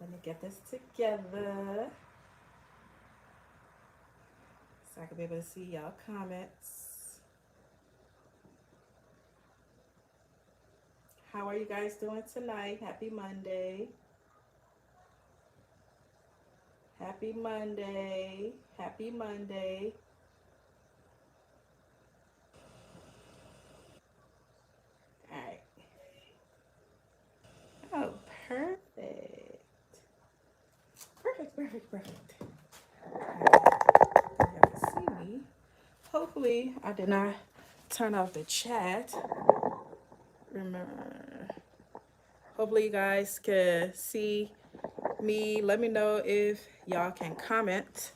Let me get this together so I can be able to see y'all comments. How are you guys doing tonight? Happy Monday. Happy Monday. Happy Monday. All right. Oh, perfect. Perfect, perfect, perfect. All right. You guys see me. Hopefully, I did not turn off the chat. Remember, hopefully, you guys can see me. Let me know if y'all can comment.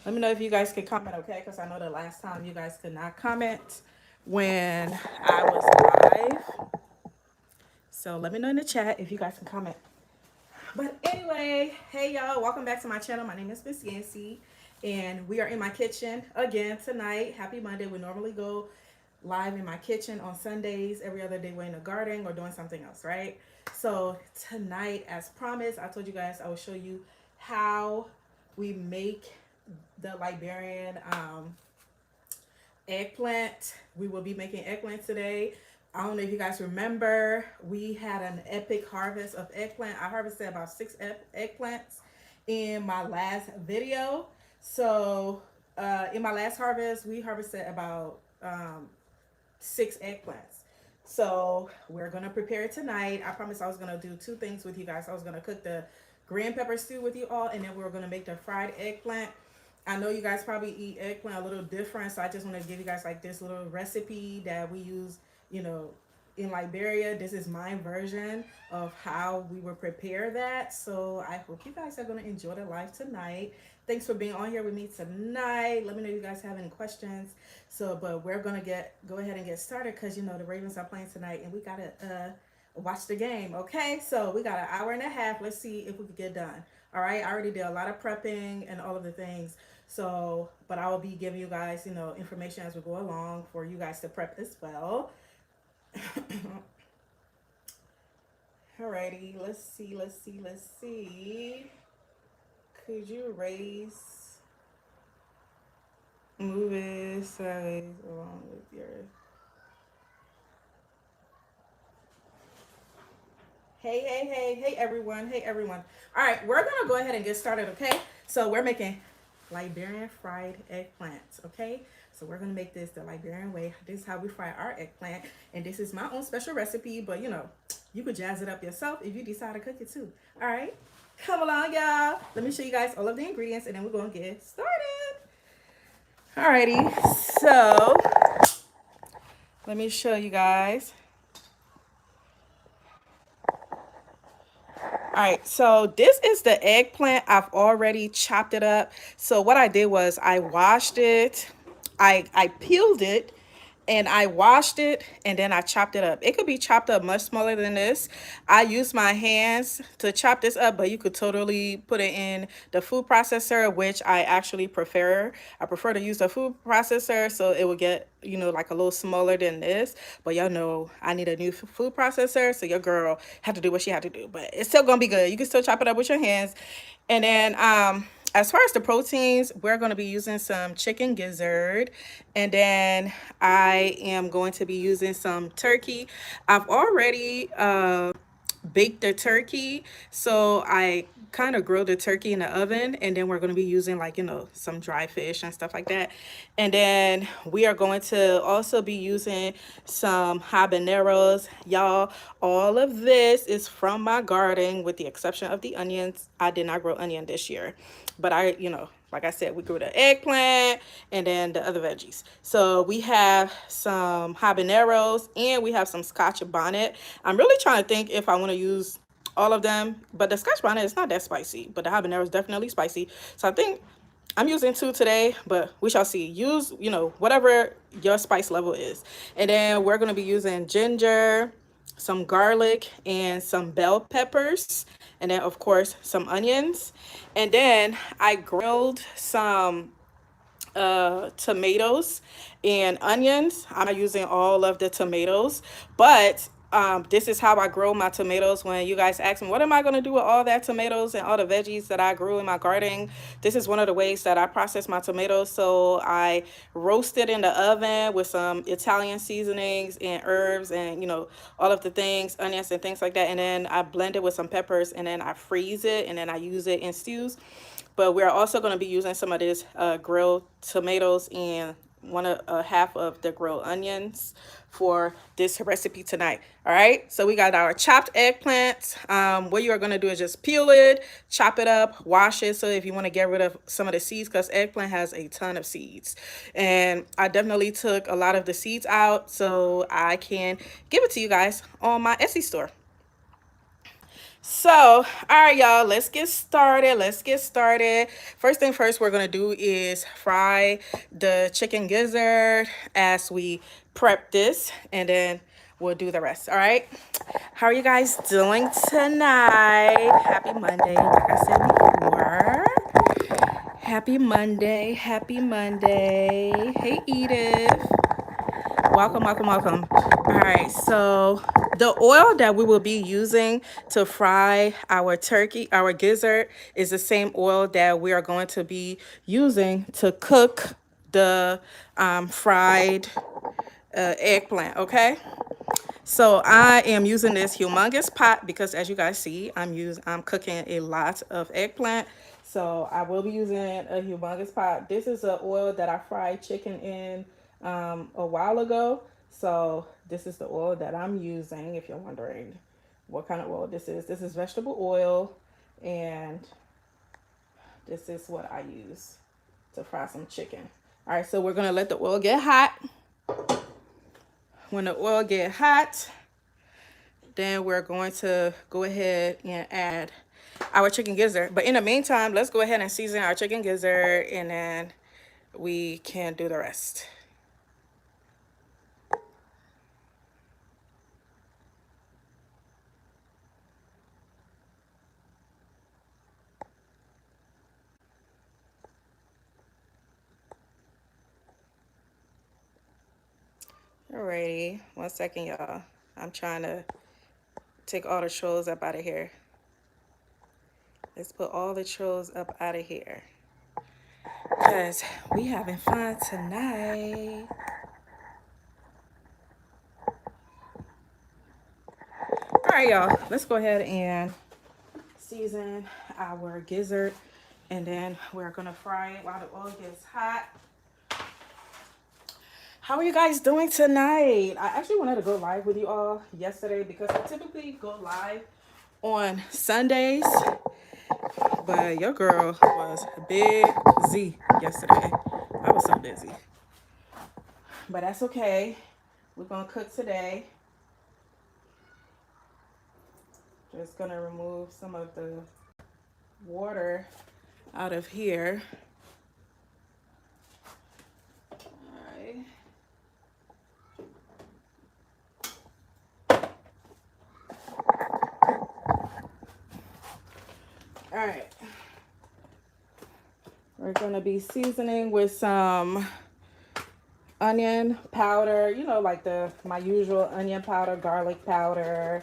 Let me know if you guys could comment, okay? Because I know the last time you guys could not comment when I was live. So let me know in the chat if you guys can comment. But anyway, hey y'all, welcome back to my channel. My name is Miss Yancy, and we are in my kitchen again tonight. Happy Monday. We normally go live in my kitchen on Sundays. Every other day we're in the garden or doing something else, right? So tonight, as promised, I told you guys I will show you how we make the Liberian eggplant. We will be making eggplant today. I don't know if you guys remember, we had an epic harvest of eggplant. I harvested about 6 eggplants in my last video. So in my last harvest, we harvested about 6 eggplants. So we're gonna prepare it tonight. I promised I was gonna do 2 things with you guys. I was gonna cook the green pepper stew with you all, and then we were gonna make the fried eggplant. I know you guys probably eat eggplant a little different, so I just want to give you guys like this little recipe that we use, you know, in Liberia. This is my version of how we would prepare that. So I hope you guys are going to enjoy the live tonight. Thanks for being on here with me tonight. Let me know if you guys have any questions. So, but we're going to go ahead and get started because, you know, the Ravens are playing tonight and we got to watch the game. Okay. So we got an hour and a half. Let's see if we can get done. All right. I already did a lot of prepping and all of the things. So, but I will be giving you guys, you know, information as we go along for you guys to prep as well. Alrighty, let's see, let's see, let's see. Could you move it sideways along with your... Hey, everyone. Hey, everyone. All right, we're going to go ahead and get started, okay? So we're making Liberian fried eggplants, okay? So we're going to make this the Liberian way. This is how we fry our eggplant. And this is my own special recipe, but, you know, you could jazz it up yourself if you decide to cook it too. All right? Come along, y'all. Let me show you guys all of the ingredients, and then we're going to get started. Alrighty, so let me show you guys. All right, so this is the eggplant. I've already chopped it up. So what I did was I washed it, I peeled it, and I washed it, and then I chopped it up. It could be chopped up much smaller than this. I use my hands to chop this up, but you could totally put it in the food processor, which I actually prefer. I prefer to use the food processor so it will get, you know, like a little smaller than this. But y'all know I need a new food processor, so your girl had to do what she had to do. But it's still gonna be good. You can still chop it up with your hands. And then as far as the proteins, we're going to be using some chicken gizzard, and then I am going to be using some turkey. I've already baked the turkey, so I kind of grilled the turkey in the oven, and then we're going to be using, like, you know, some dry fish and stuff like that. And then we are going to also be using some habaneros. Y'all, all of this is from my garden with the exception of the onions. I did not grow onion this year, but I, you know, like I said, we grew the eggplant and then the other veggies. So we have some habaneros and we have some scotch bonnet. I'm really trying to think if I want to use all of them, but the scotch bonnet is not that spicy, but the habanero is definitely spicy. So I think I'm using 2 today, but we shall see. Use, you know, whatever your spice level is. And then we're going to be using ginger, some garlic, and some bell peppers. And then, of course, some onions. And then I grilled some tomatoes and onions. I'm not using all of the tomatoes, but This is how I grow my tomatoes. When you guys ask me, what am I going to do with all that tomatoes and all the veggies that I grew in my garden? This is one of the ways that I process my tomatoes. So I roast it in the oven with some Italian seasonings and herbs and, you know, all of the things, onions and things like that. And then I blend it with some peppers and then I freeze it and then I use it in stews. But we're also going to be using some of this grilled tomatoes and half of the grilled onions for this recipe tonight. All right, so we got our chopped eggplant. What you are going to do is just peel it, chop it up, wash it. So if you want to get rid of some of the seeds, because eggplant has a ton of seeds, and I definitely took a lot of the seeds out so I can give it to you guys on my Etsy store. So, all right, y'all, let's get started. First thing first, we're going to do is fry the chicken gizzard as we prep this, and then we'll do the rest. All right. How are you guys doing tonight? Happy Monday, like I said before. Happy Monday. Hey, Edith. Welcome. All right, so the oil that we will be using to fry our gizzard, is the same oil that we are going to be using to cook the fried eggplant, okay? So I am using this humongous pot because, as you guys see, I'm cooking a lot of eggplant. So I will be using a humongous pot. This is an oil that I fried chicken in a while ago. So this is the oil that I'm using, if you're wondering what kind of oil this is. This is vegetable oil, and this is what I use to fry some chicken. All right, so we're gonna let the oil get hot. When the oil get hot, then we're going to go ahead and add our chicken gizzard. But in the meantime, let's go ahead and season our chicken gizzard, and then we can do the rest. Alrighty, 1 second, y'all. I'm trying to take all the trolls up out of here. Let's put all the trolls up out of here, because we having fun tonight. All right, y'all, let's go ahead and season our gizzard, and then we're gonna fry it while the oil gets hot. How are you guys doing tonight? I actually wanted to go live with you all yesterday because I typically go live on Sundays, but your girl was busy yesterday. I was so busy, but that's okay. We're gonna cook today. Just gonna remove some of the water out of here. All right, we're gonna be seasoning with some onion powder, you know, like my usual onion powder, garlic powder,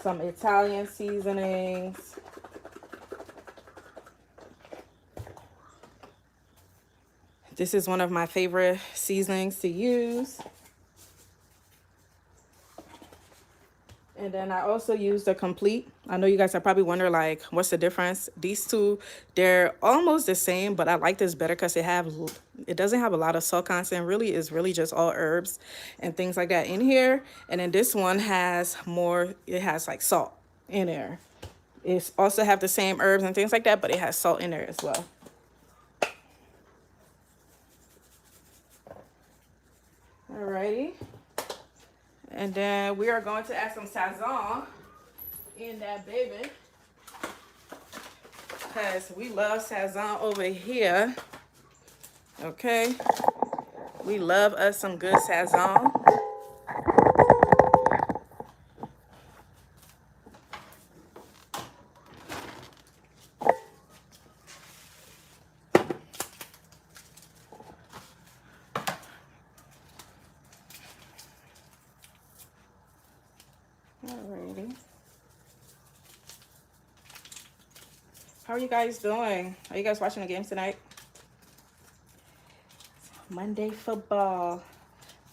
some Italian seasonings. This is one of my favorite seasonings to use. And then I also use the complete. I know you guys are probably wondering, like, what's the difference? These two, they're almost the same, but I like this better because it doesn't have a lot of salt content. Really, it's really just all herbs and things like that in here. And then this one has more. It has like salt in there. It's also have the same herbs and things like that, but it has salt in there as well. Alrighty. And then we are going to add some sazon in that baby, because we love sazon over here. Okay, we love us some good sazon. Alrighty. How are you guys doing? Are you guys watching the games tonight? Monday football.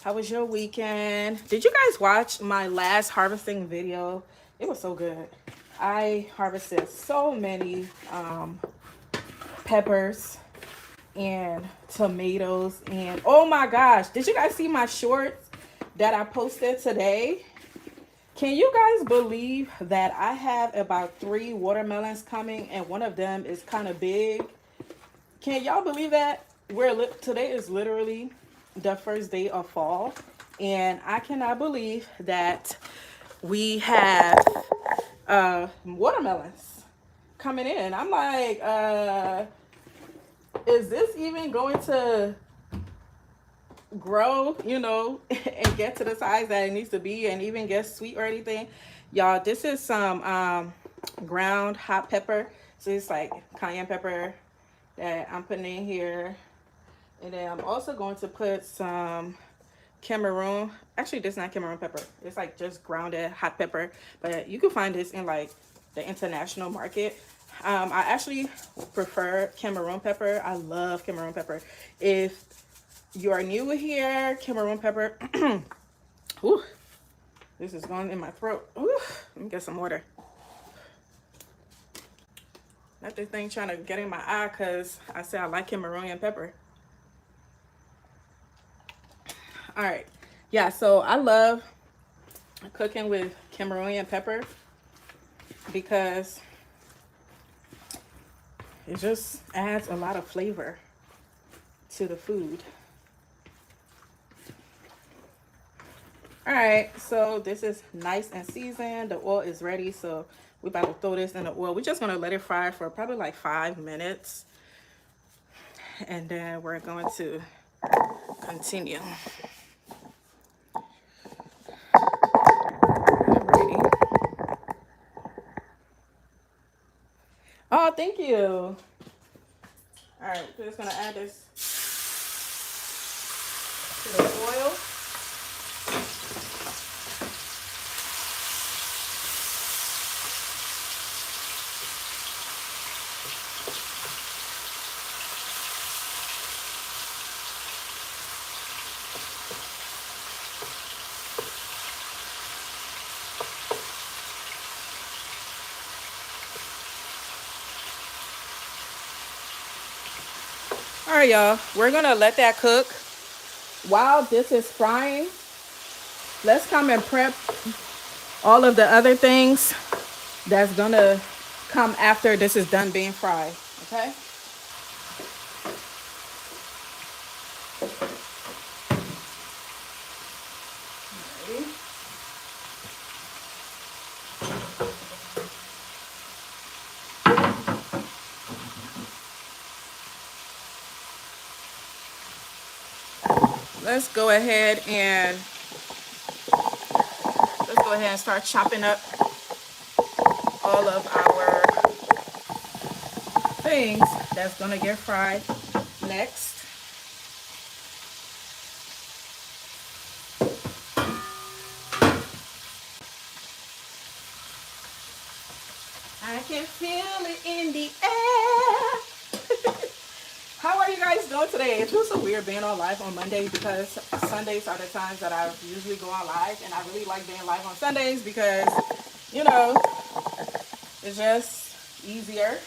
How was your weekend? Did you guys watch my last harvesting video? It was so good. I harvested so many peppers and tomatoes, and oh my gosh, did you guys see my shorts that I posted today? Can you guys believe that I have about 3 watermelons coming and one of them is kind of big? Can y'all believe that? Today is literally the first day of fall, and I cannot believe that we have watermelons coming in. I'm like, is this even going to grow, you know, and get to the size that it needs to be and even get sweet or anything? Y'all, this is some ground hot pepper. So it's like cayenne pepper that I'm putting in here. And then I'm also going to put some Cameroon. Actually, this is not Cameroon pepper. It's like just grounded hot pepper. But you can find this in like the international market. I actually prefer Cameroon pepper. I love Cameroon pepper. If you are new here, Cameroon pepper. Ooh, this is going in my throat. Ooh, let me get some water. Not this thing trying to get in my eye because I say I like Cameroon pepper. All right. Yeah, so I love cooking with Cameroon pepper because it just adds a lot of flavor to the food. All right, so this is nice and seasoned. The oil is ready, so we're about to throw this in the oil. We're just going to let it fry for probably like 5 minutes. And then we're going to continue. Oh, thank you. All right, we're just gonna add this to the oil. All right, y'all, we're gonna let that cook. While this is frying, let's come and prep all of the other things that's gonna come after this is done being fried, okay? Let's go ahead and start chopping up all of our things that's gonna get fried next. I can feel it in the air. How are you guys doing today? It feels so weird being on live on Mondays because Sundays are the times that I usually go on live, and I really like being live on Sundays because, you know, it's just easier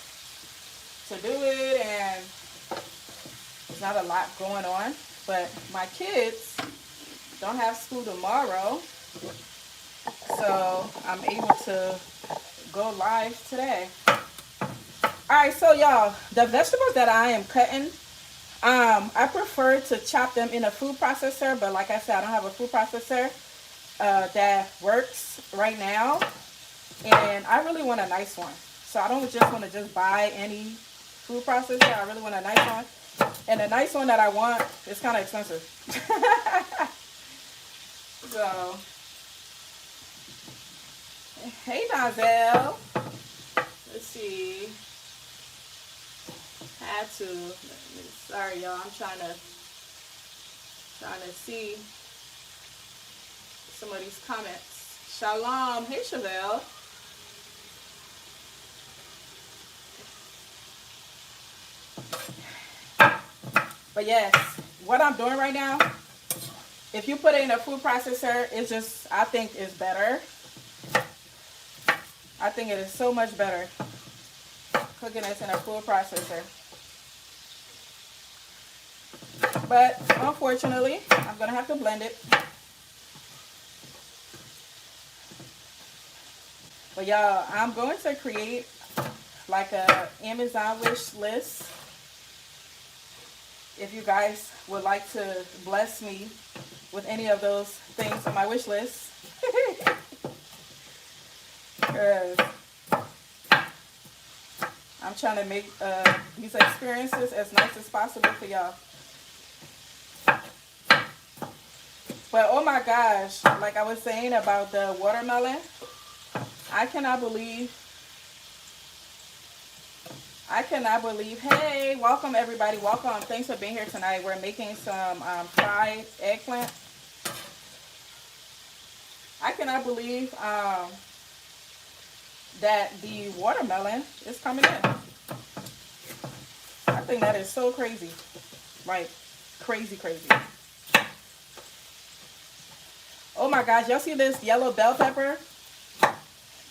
to do it and there's not a lot going on. But my kids don't have school tomorrow, so I'm able to go live today. All right, so y'all, the vegetables that I am cutting, I prefer to chop them in a food processor, but like I said, I don't have a food processor that works right now, and I really want a nice one. So I don't just want to just buy any food processor. I really want a nice one, and the nice one that I want is kind of expensive. So, hey, Donzel. Let's see. Had to. Sorry, y'all. I'm trying to see some of these comments. Shalom. Hey, Chevelle. But yes, what I'm doing right now, if you put it in a food processor, it's just, I think it's better. I think it is so much better cooking this in a food processor. But unfortunately, I'm going to have to blend it. But y'all, I'm going to create like a Amazon wish list. If you guys would like to bless me with any of those things on my wish list. Because I'm trying to make these experiences as nice as possible for y'all. But oh my gosh, like I was saying about the watermelon, I cannot believe, hey, welcome everybody, welcome. Thanks for being here tonight. We're making some fried eggplant. I cannot believe that the watermelon is coming in. I think that is so crazy. Like, crazy, crazy. Oh my gosh, y'all see this yellow bell pepper?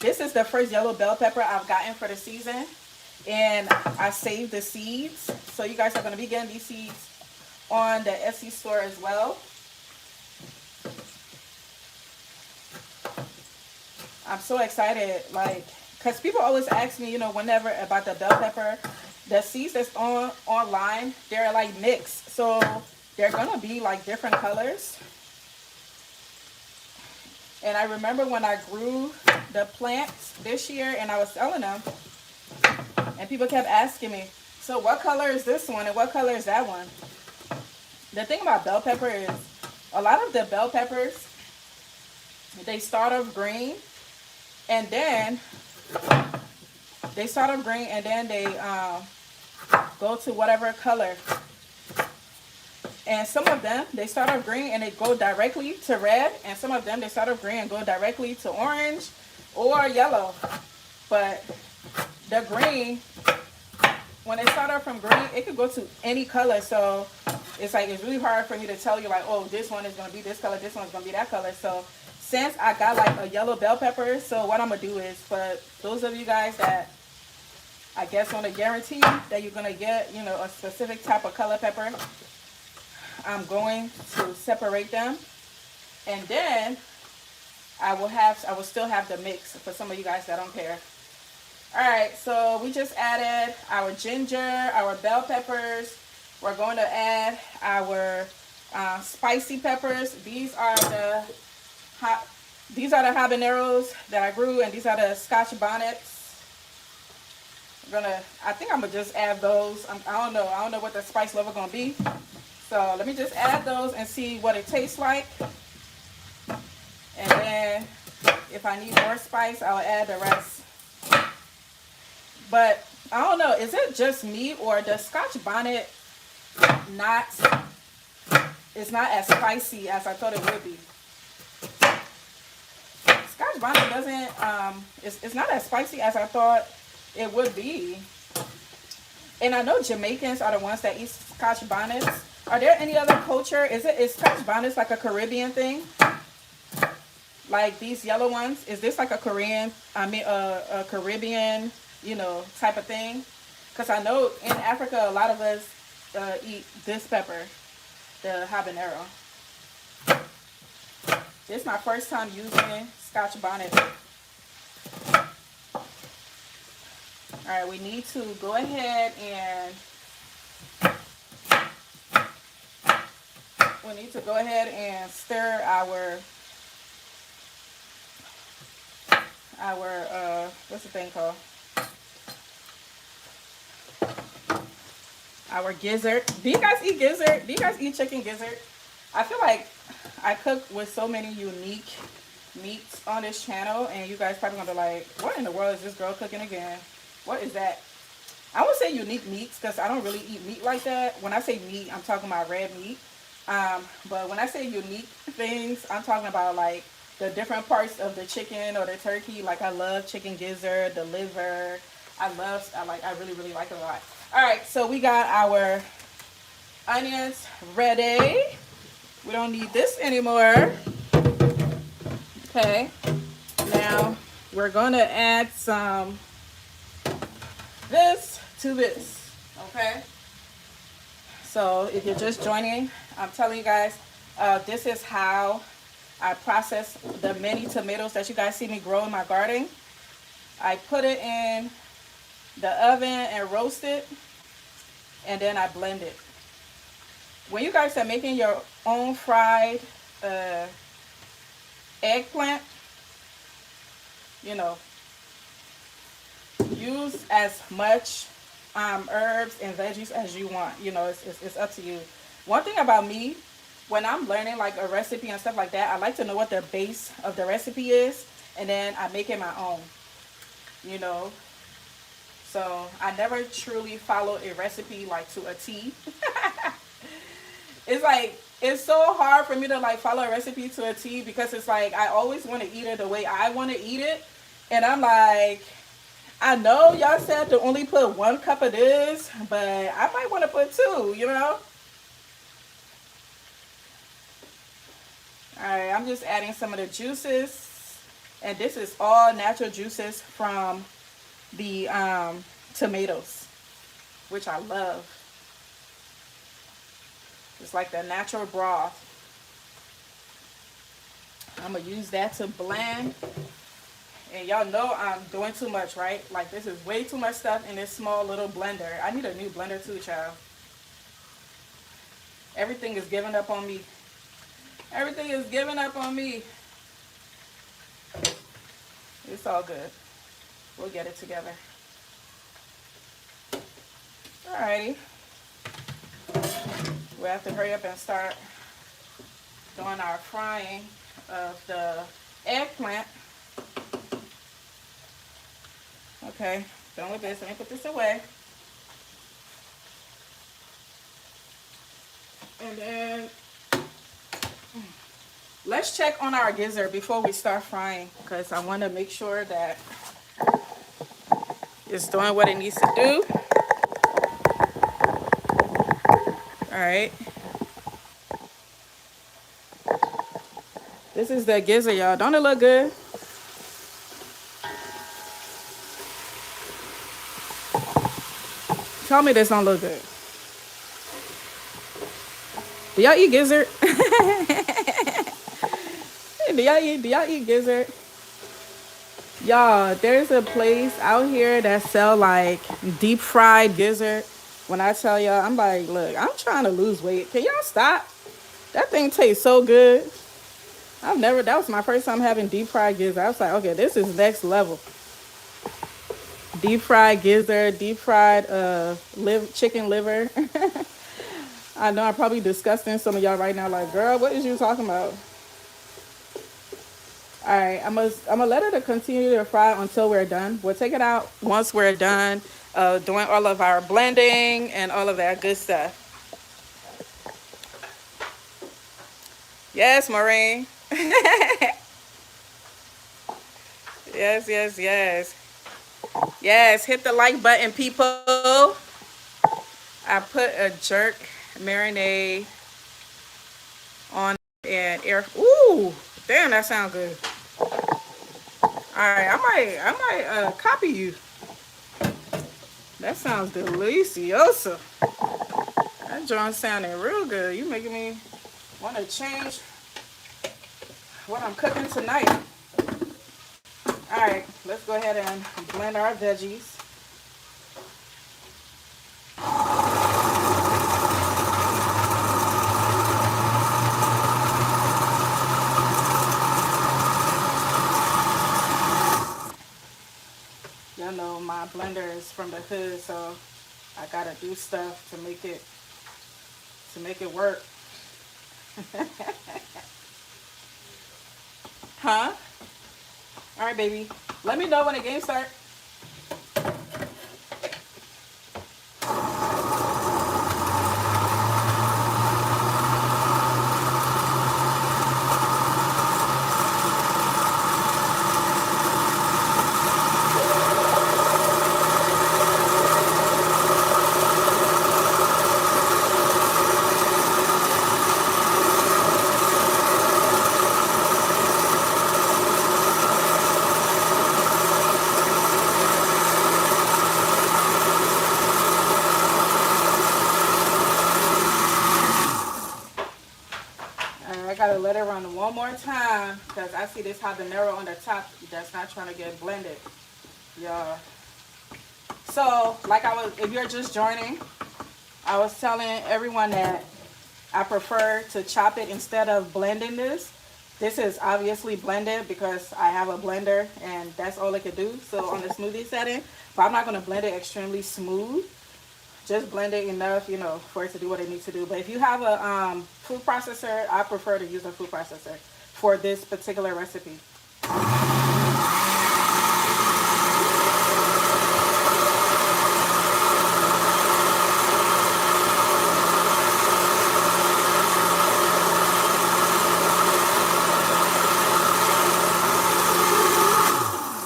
This is the first yellow bell pepper I've gotten for the season. And I saved the seeds. So you guys are going to be getting these seeds on the Etsy store as well. I'm so excited, like, because people always ask me, you know, whenever about the bell pepper. The seeds that's online, they're like mixed. So they're going to be like different colors. And I remember when I grew the plants this year and I was selling them. And people kept asking me, so what color is this one and what color is that one? The thing about bell pepper is a lot of the bell peppers, they start off green and then they go to whatever color. And some of them, they start off green and they go directly to red. And some of them, they start off green and go directly to orange or yellow. But the green, when they start off from green, it could go to any color. So it's like, it's really hard for me to tell you like, oh, this one is going to be this color, this one's going to be that color. So since I got like a yellow bell pepper, so what I'm going to do is, for those of you guys that I guess want to guarantee that you're going to get, you know, a specific type of color pepper, I'm going to separate them. And then I will still have the mix for some of you guys that don't care. Alright, so we just added our ginger, our bell peppers. We're going to add our spicy peppers. These are the habaneros that I grew, and these are the Scotch bonnets. I think I'm gonna just add those. I don't know what the spice level gonna be. So let me just add those and see what it tastes like. And then if I need more spice, I'll add the rest. But I don't know, is it just me or the Scotch bonnet it's not as spicy as I thought it would be? Scotch bonnet doesn't, it's not as spicy as I thought it would be. And I know Jamaicans are the ones that eat Scotch bonnets. Are there any other culture? Is Scotch bonnets like a Caribbean thing? Like these yellow ones? Is this like a Caribbean, you know, type of thing? Because I know in Africa, a lot of us eat this pepper, the habanero. This is my first time using Scotch bonnet. All right, we need to go ahead and stir our what's the thing called? Our gizzard. Do you guys eat gizzard? Do you guys eat chicken gizzard? I feel like I cook with so many unique meats on this channel, and you guys probably gonna be like, what in the world is this girl cooking again? What is that? I would say unique meats because I don't really eat meat like that. When I say meat, I'm talking about red meat. But when I say unique things, I'm talking about like the different parts of the chicken or the turkey. Like I love chicken gizzard, the liver. I really, really like it a lot. All right, so we got our onions ready. We don't need this anymore. Okay, now we're gonna add some this to this. Okay, so if you're just joining, I'm telling you guys, this is how I process the mini tomatoes that you guys see me grow in my garden. I put it in the oven and roast it, and then I blend it. When you guys are making your own fried eggplant, you know, use as much herbs and veggies as you want. You know, it's up to you. One thing about me, when I'm learning like a recipe and stuff like that, I like to know what the base of the recipe is, and then I make it my own, you know. So I never truly follow a recipe like to a T. It's like, it's so hard for me to like follow a recipe to a T, because it's like I always want to eat it the way I want to eat it. And I'm like, I know y'all said to only put 1 cup of this, but I might want to put 2, you know? Alright, I'm just adding some of the juices. And this is all natural juices from the tomatoes, which I love. It's like the natural broth. I'm going to use that to blend. And y'all know I'm doing too much, right? Like, this is way too much stuff in this small little blender. I need a new blender too, child. Everything is giving up on me. Everything is giving up on me. It's all good. We'll get it together. Alrighty. We have to hurry up and start doing our frying of the eggplant. Okay, done with this. Let me put this away. And then let's check on our gizzard before we start frying, because I want to make sure that it's doing what it needs to do. All right. This is the gizzard, y'all. Don't it look good? Tell me this don't look good. Do y'all eat gizzard? Do y'all eat gizzard? Y'all, there's a place out here that sell like deep fried gizzard. When I tell y'all, I'm like, look, I'm trying to lose weight. Can y'all stop? That thing tastes so good. That was my first time having deep fried gizzard. I was like, okay, this is next level. Deep fried gizzard, deep fried chicken liver. I know I'm probably disgusting some of y'all right now, like, girl, what is you talking about? All right, I'm gonna let it continue to fry until we're done. We'll take it out once we're done doing all of our blending and all of that good stuff. Yes, Maureen. Yes, yes, yes. Yes, hit the like button, people. I put a jerk marinade on and air. Ooh, damn, that sounds good. All right, I might copy you. That sounds delicioso. That joint sounding real good. You making me want to change what I'm cooking tonight. All right, let's go ahead and blend our veggies. Y'all know my blender is from the hood, so I gotta do stuff to make it work. Huh? All right, baby. Let me know when the game starts. gonna let it run one more time because I see this habanero on the top that's not trying to get blended. Yeah. So, like I was, if you're just joining, I was telling everyone that I prefer to chop it instead of blending this. This is obviously blended because I have a blender and that's all it could do. So on the smoothie setting, but I'm not going to blend it extremely smooth. Just blend it enough, you know, for it to do what it needs to do. But if you have a food processor, I prefer to use a food processor for this particular recipe.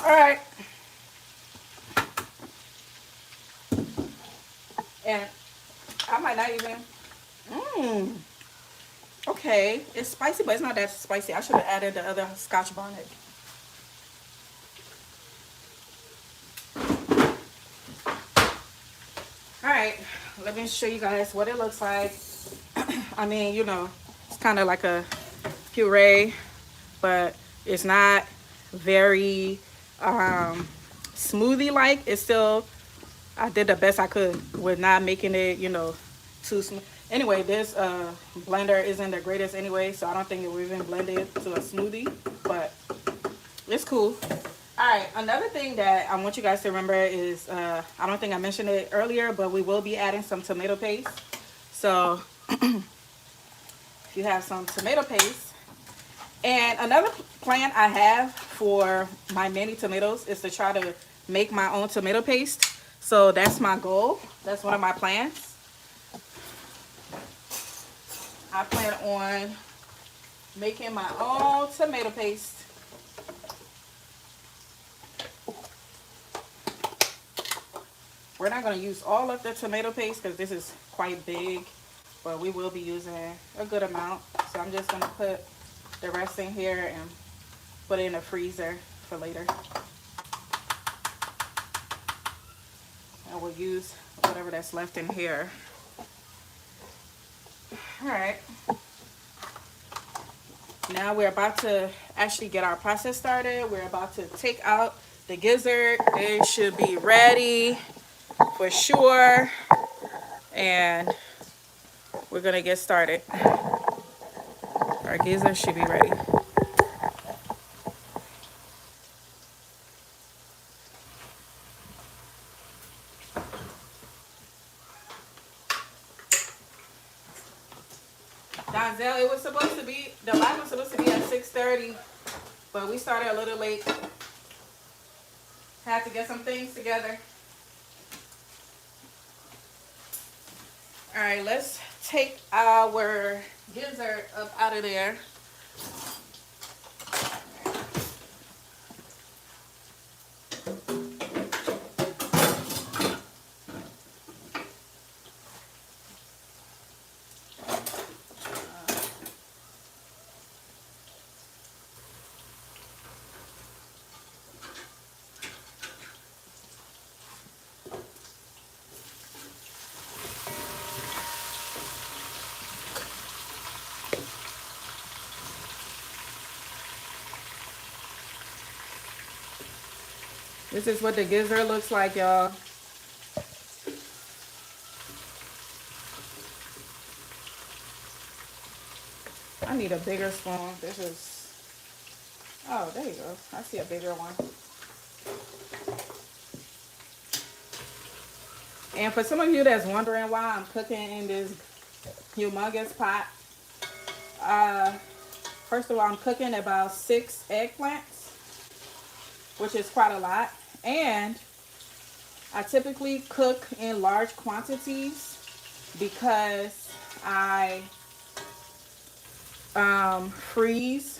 All right. And I might not even. Okay, it's spicy, but it's not that spicy. I should have added the other Scotch bonnet. All right, let me show you guys what it looks like. I mean, you know, it's kind of like a puree, but it's not very smoothie like. It's still, I did the best I could with not making it, you know, too smooth. Anyway, this blender isn't the greatest anyway, so I don't think it will even blend it to a smoothie, but it's cool. All right, another thing that I want you guys to remember is, I don't think I mentioned it earlier, but we will be adding some tomato paste. So if you have some tomato paste, and another plan I have for my mini tomatoes is to try to make my own tomato paste. So that's my goal. That's one of my plans. I plan on making my own tomato paste. We're not going to use all of the tomato paste because this is quite big, but we will be using a good amount. So I'm just going to put the rest in here and put it in the freezer for later. And we'll use whatever that's left in here. All right. Now we're about to actually get our process started. We're about to take out the gizzard. It should be ready for sure. And we're gonna get started. Our gizzard should be ready. Donzel, it was supposed to be, the live was supposed to be at 6:30, but we started a little late. Had to get some things together. All right, let's take our gizzard up out of there. This is what the gizzard looks like, y'all. I need a bigger spoon. This is, oh, there you go. I see a bigger one. And for some of you that's wondering why I'm cooking in this humongous pot, first of all, I'm cooking about 6 eggplants, which is quite a lot. And I typically cook in large quantities because I freeze,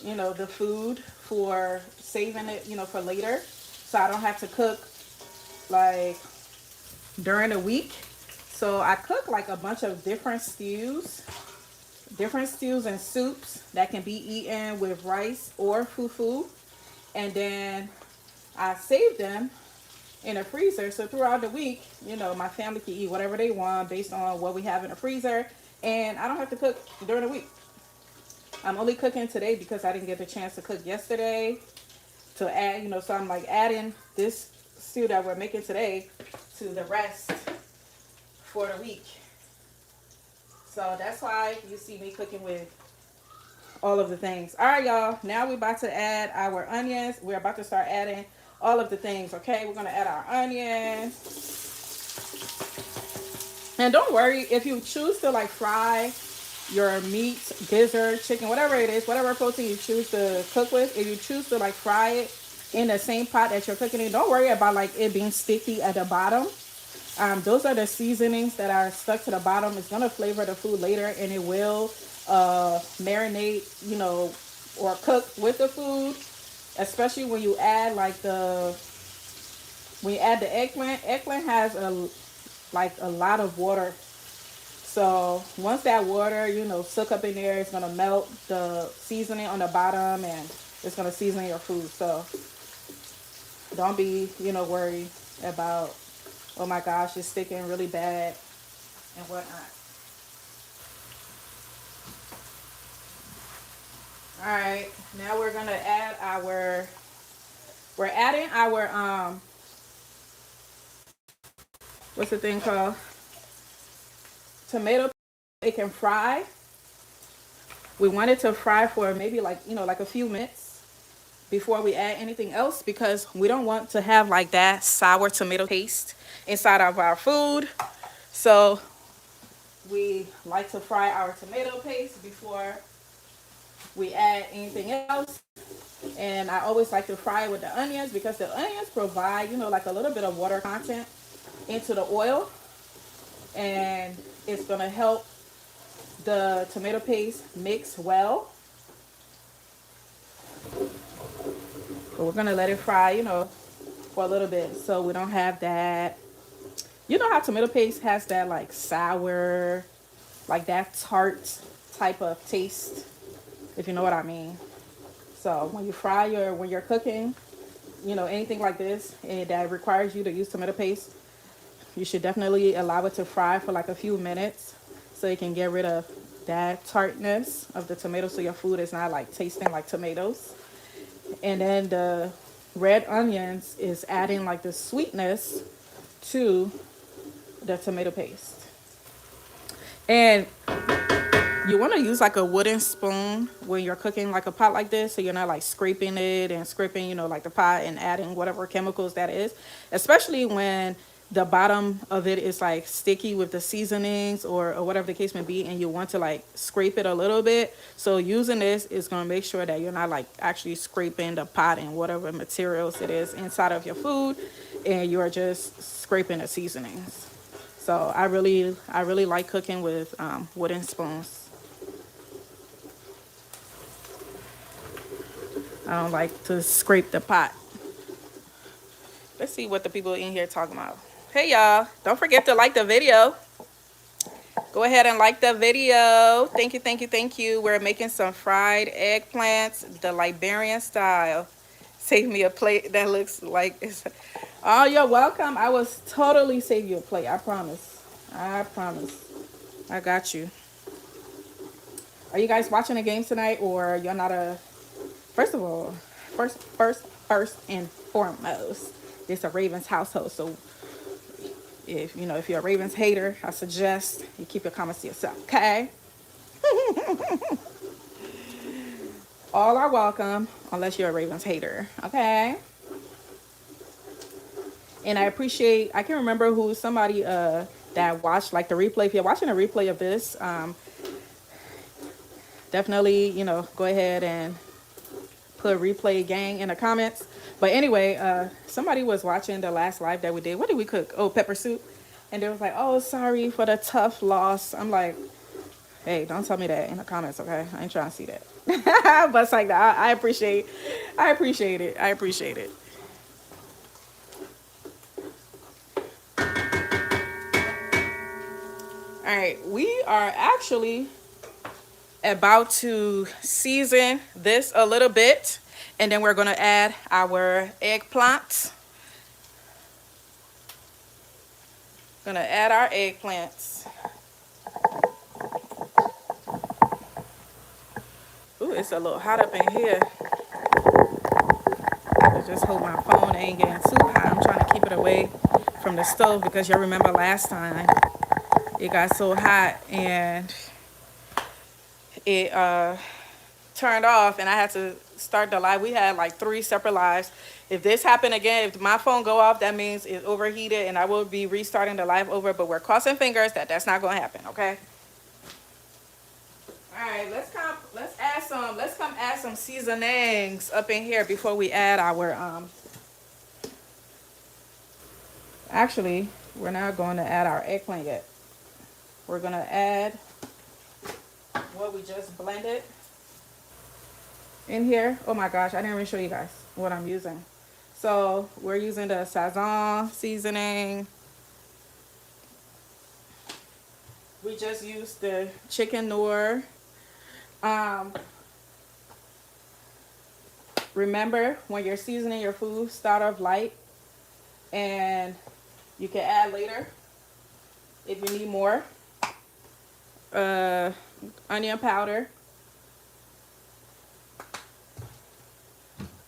you know, the food for saving it, you know, for later. So I don't have to cook like during the week. So I cook like a bunch of different stews and soups that can be eaten with rice or fufu. And then I save them in a freezer. So throughout the week, you know, my family can eat whatever they want based on what we have in the freezer. And I don't have to cook during the week. I'm only cooking today because I didn't get the chance to cook yesterday to add, so I'm like adding this stew that we're making today to the rest for the week. So that's why you see me cooking with all of the things. All right, y'all. Now we're about to add our onions. We're about to start adding all of the things, okay? We're going to add our onions. And don't worry, if you choose to like fry your meat, gizzard, chicken, whatever it is, whatever protein you choose to cook with, if you choose to like fry it in the same pot that you're cooking in, don't worry about like it being sticky at the bottom. Those are the seasonings that are stuck to the bottom. It's gonna flavor the food later, and it will marinate, or cook with the food. Especially when you add like the eggplant. Eggplant has a lot of water. So once that water, soak up in there, it's gonna melt the seasoning on the bottom, and it's gonna season your food. So don't be, worried about, oh my gosh, it's sticking really bad and whatnot. All right, now we're gonna add we're adding our what's the thing called? Tomato. It can fry. We want it to fry for maybe like, like a few minutes before we add anything else, because we don't want to have like that sour tomato taste inside of our food. So we like to fry our tomato paste before we add anything else. And I always like to fry it with the onions, because the onions provide, like a little bit of water content into the oil, and it's going to help the tomato paste mix well. But we're going to let it fry, for a little bit, so we don't have that. You know how tomato paste has that like sour, like that tart type of taste, if you know what I mean. So when you when you're cooking, anything like this that requires you to use tomato paste, you should definitely allow it to fry for like a few minutes, so you can get rid of that tartness of the tomato, so your food is not like tasting like tomatoes. And then the red onions is adding like the sweetness to the tomato paste. And you want to use like a wooden spoon when you're cooking like a pot like this, so you're not like scraping it and scraping, like the pot and adding whatever chemicals that is, especially when the bottom of it is like sticky with the seasonings or whatever the case may be, and you want to like scrape it a little bit. So using this is going to make sure that you're not like actually scraping the pot and whatever materials it is inside of your food, and you're just scraping the seasonings. So I really like cooking with wooden spoons. I don't like to scrape the pot. Let's see what the people in here talking about. Hey y'all, don't forget to like the video. Go ahead and like the video. Thank you, thank you, thank you. We're making some fried eggplants, the Liberian style. Save me a plate that looks like it's... Oh, you're welcome. I was totally save you a plate. I promise. I promise. I got you. Are you guys watching the game tonight, or you're not a... First of all, first and foremost, it's a Ravens household. So if you're a Ravens hater, I suggest you keep your comments to yourself, okay? All are welcome, unless you're a Ravens hater, okay? And I can't remember who, somebody that watched like the replay. If you're watching a replay of this, definitely, go ahead and put replay gang in the comments. But anyway, somebody was watching the last live that we did. What did we cook? Oh, pepper soup. And they was like, oh, sorry for the tough loss. I'm like, hey, don't tell me that in the comments, okay? I ain't trying to see that. But it's like that. I appreciate it. I appreciate it. All right, we are actually about to season this a little bit, and then we're going to add our eggplant. Gonna add our eggplants. Ooh, it's a little hot up in here. I just hope my phone ain't getting too hot. I'm trying to keep it away from the stove because you remember last time it got so hot and it turned off and I had to start the live. We had like 3 separate lives. If this happened again, if my phone go off, that means it's overheated and I will be restarting the live over, but we're crossing fingers that that's not going to happen, okay? All right, let's come add some seasonings up in here before we add our actually, we're not going to add our eggplant yet. We're going to add what we just blended in here. Oh my gosh, I didn't even show you guys what I'm using. So we're using the Sazon seasoning. We just used the chicken noir. Remember, when you're seasoning your food, start off light and you can add later if you need more. Onion powder.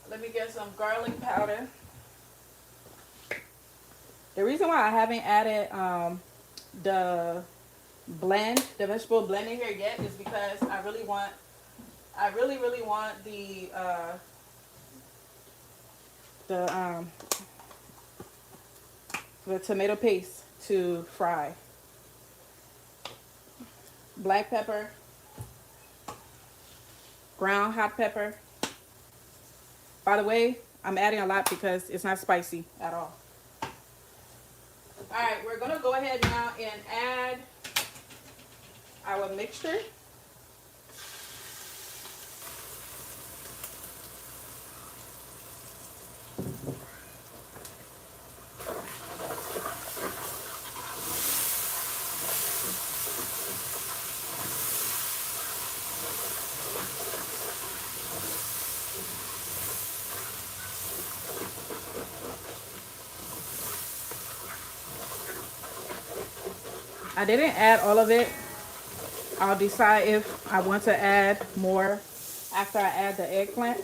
Let me get some garlic powder. The reason why I haven't added the vegetable blend in here yet is because I really want the tomato paste to fry. Black pepper, ground hot pepper. By the way, I'm adding a lot because it's not spicy at all. All right, we're gonna go ahead now and add our mixture. I didn't add all of it. I'll decide if I want to add more after I add the eggplant.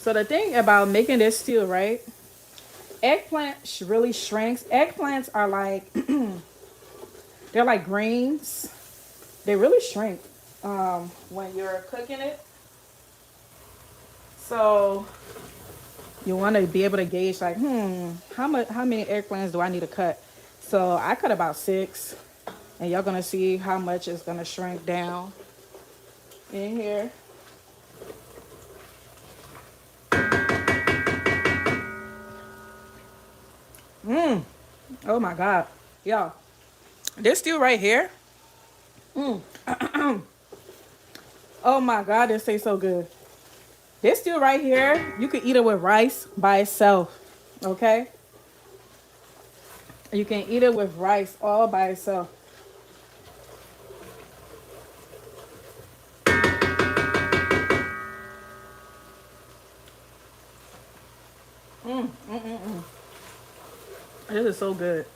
So the thing about making this stew, right? Eggplant really shrinks. Eggplants are like, they're like greens. They really shrink when you're cooking it. So you want to be able to gauge like, how many eggplants do I need to cut? So I cut about 6, and y'all gonna see how much it's gonna shrink down in here. Oh my God, y'all, this stew right here. Oh my God, this tastes so good. This stew right here, you can eat it with rice by itself, okay? You can eat it with rice all by itself. This is so good.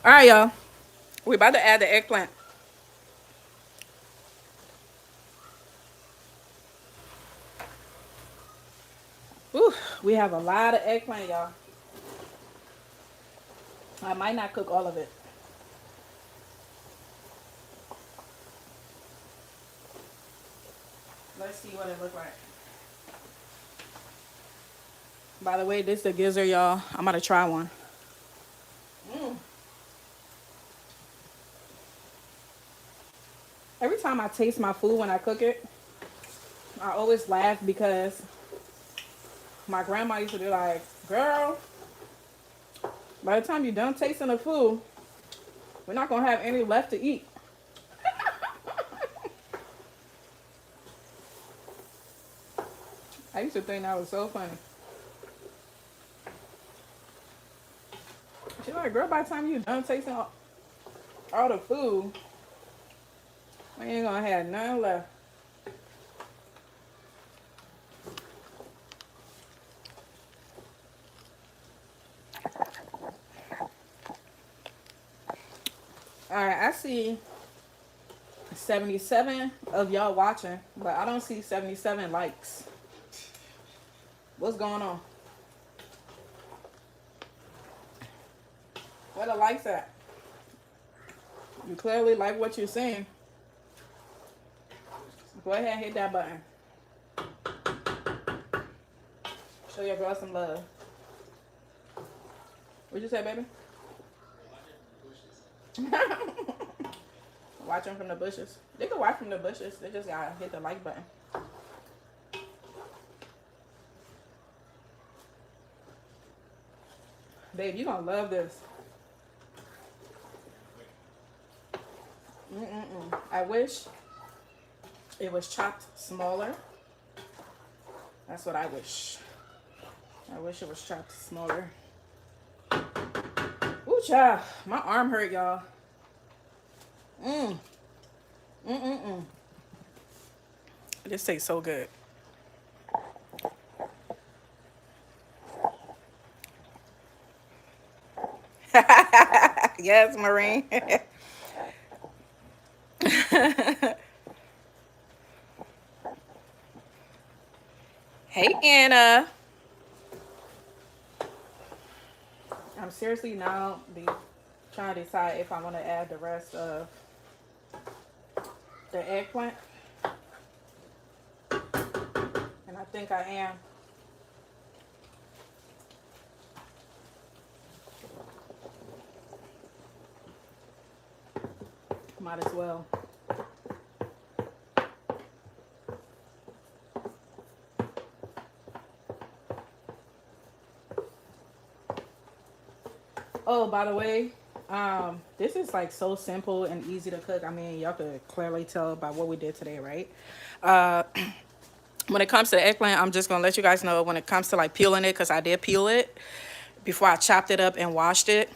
All right, y'all. We're about to add the eggplant. Ooh, we have a lot of eggplant, y'all. I might not cook all of it. Let's see what it looks like. By the way, this is the gizzard, y'all. I'm about to try one. Every time I taste my food when I cook it, I always laugh because my grandma used to be like, girl, by the time you're done tasting the food, we're not going to have any left to eat. I used to think that was so funny. She's like, girl, by the time you're done tasting all the food, we ain't going to have none left. All right, I see 77 of y'all watching, but I don't see 77 likes. What's going on? Where the likes at? You clearly like what you're saying. Go ahead and hit that button. Show your girl some love. What'd you say, baby? Watching from the bushes. They can watch from the bushes. They just gotta hit the like button. Babe, you gonna love this. I wish it was chopped smaller. That's what I wish. I wish it was chopped smaller. Ooh, child. My arm hurt, y'all. This tastes so good. Yes, Marine. Hey, Anna. I'm seriously now trying to decide if I want to add the rest of the eggplant. And I think I am. Might as well. Oh, by the way, this is like so simple and easy to cook. I mean, y'all could clearly tell by what we did today, right? When it comes to the eggplant, I'm just gonna let you guys know when it comes to like peeling it, because I did peel it before I chopped it up and washed it.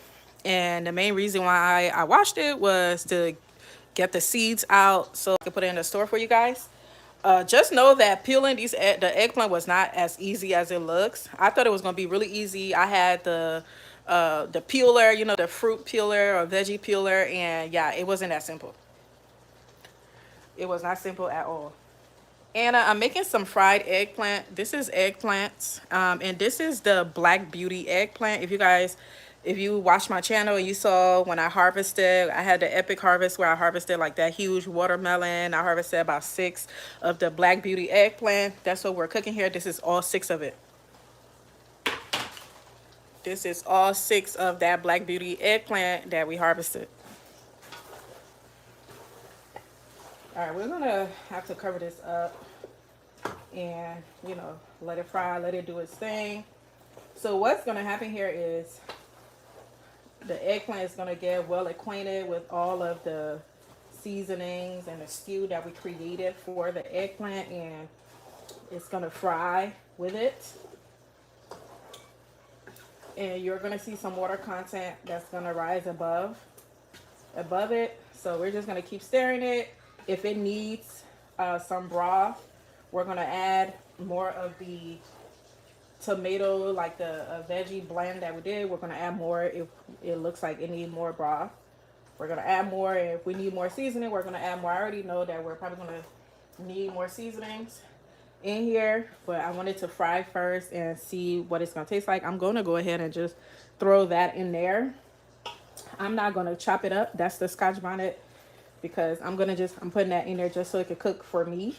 And the main reason why I washed it was to get the seeds out so I could put it in the store for you guys. Just know that peeling the eggplant was not as easy as it looks. I thought it was gonna be really easy. I had the peeler, you know, the fruit peeler or veggie peeler, and yeah, it wasn't that simple. It was not simple at all. Anna, I'm making some fried eggplant. This is eggplant, and this is the Black Beauty eggplant. If you watched my channel and you saw when I harvested, I had the epic harvest where I harvested like that huge watermelon. I harvested about 6 of the Black Beauty eggplant. That's what we're cooking here. This is all 6 of it. This is all 6 of that Black Beauty eggplant that we harvested. All right, we're gonna have to cover this up and, you know, let it fry, let it do its thing. So what's gonna happen here is the eggplant is gonna get well acquainted with all of the seasonings and the stew that we created for the eggplant, and it's gonna fry with it. And you're gonna see some water content that's gonna rise above it. So we're just gonna keep stirring it. If it needs some broth, we're gonna add more of the tomato, like the veggie blend that we did. We're gonna add more if it looks like it needs more broth. We're gonna add more. If we need more seasoning, we're gonna add more. I already know that we're probably gonna need more seasonings in here, but I wanted to fry first and see what it's gonna taste like. I'm gonna go ahead and just throw that in there. I'm not gonna chop it up. That's the Scotch bonnet, because I'm putting that in there just so it could cook for me.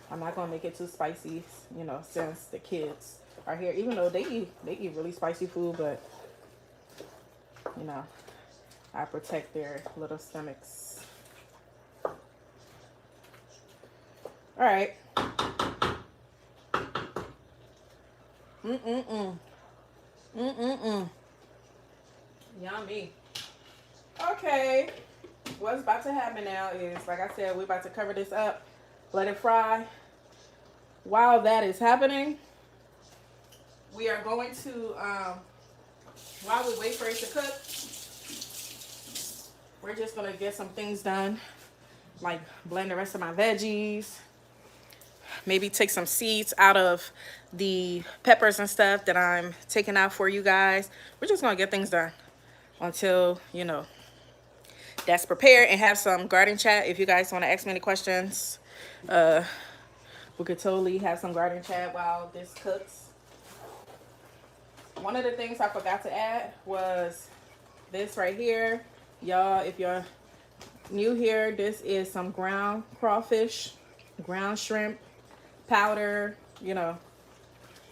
I'm not gonna make it too spicy, you know, since the kids are here. Even though they eat really spicy food, but you know, I protect their little stomachs. All right. Yummy. Okay. What's about to happen now is, like I said, we're about to cover this up, let it fry. While that is happening, we are going to, while we wait for it to cook, we're just going to get some things done, like blend the rest of my veggies, maybe take some seeds out of the peppers and stuff that I'm taking out for you guys. We're just going to get things done. until, you know, that's prepared, and have some garden chat. If you guys want to ask me any questions, we could totally have some garden chat while this cooks. One of the things I forgot to add was this right here. Y'all, if you're new here, this is some ground crawfish, ground shrimp powder. You know,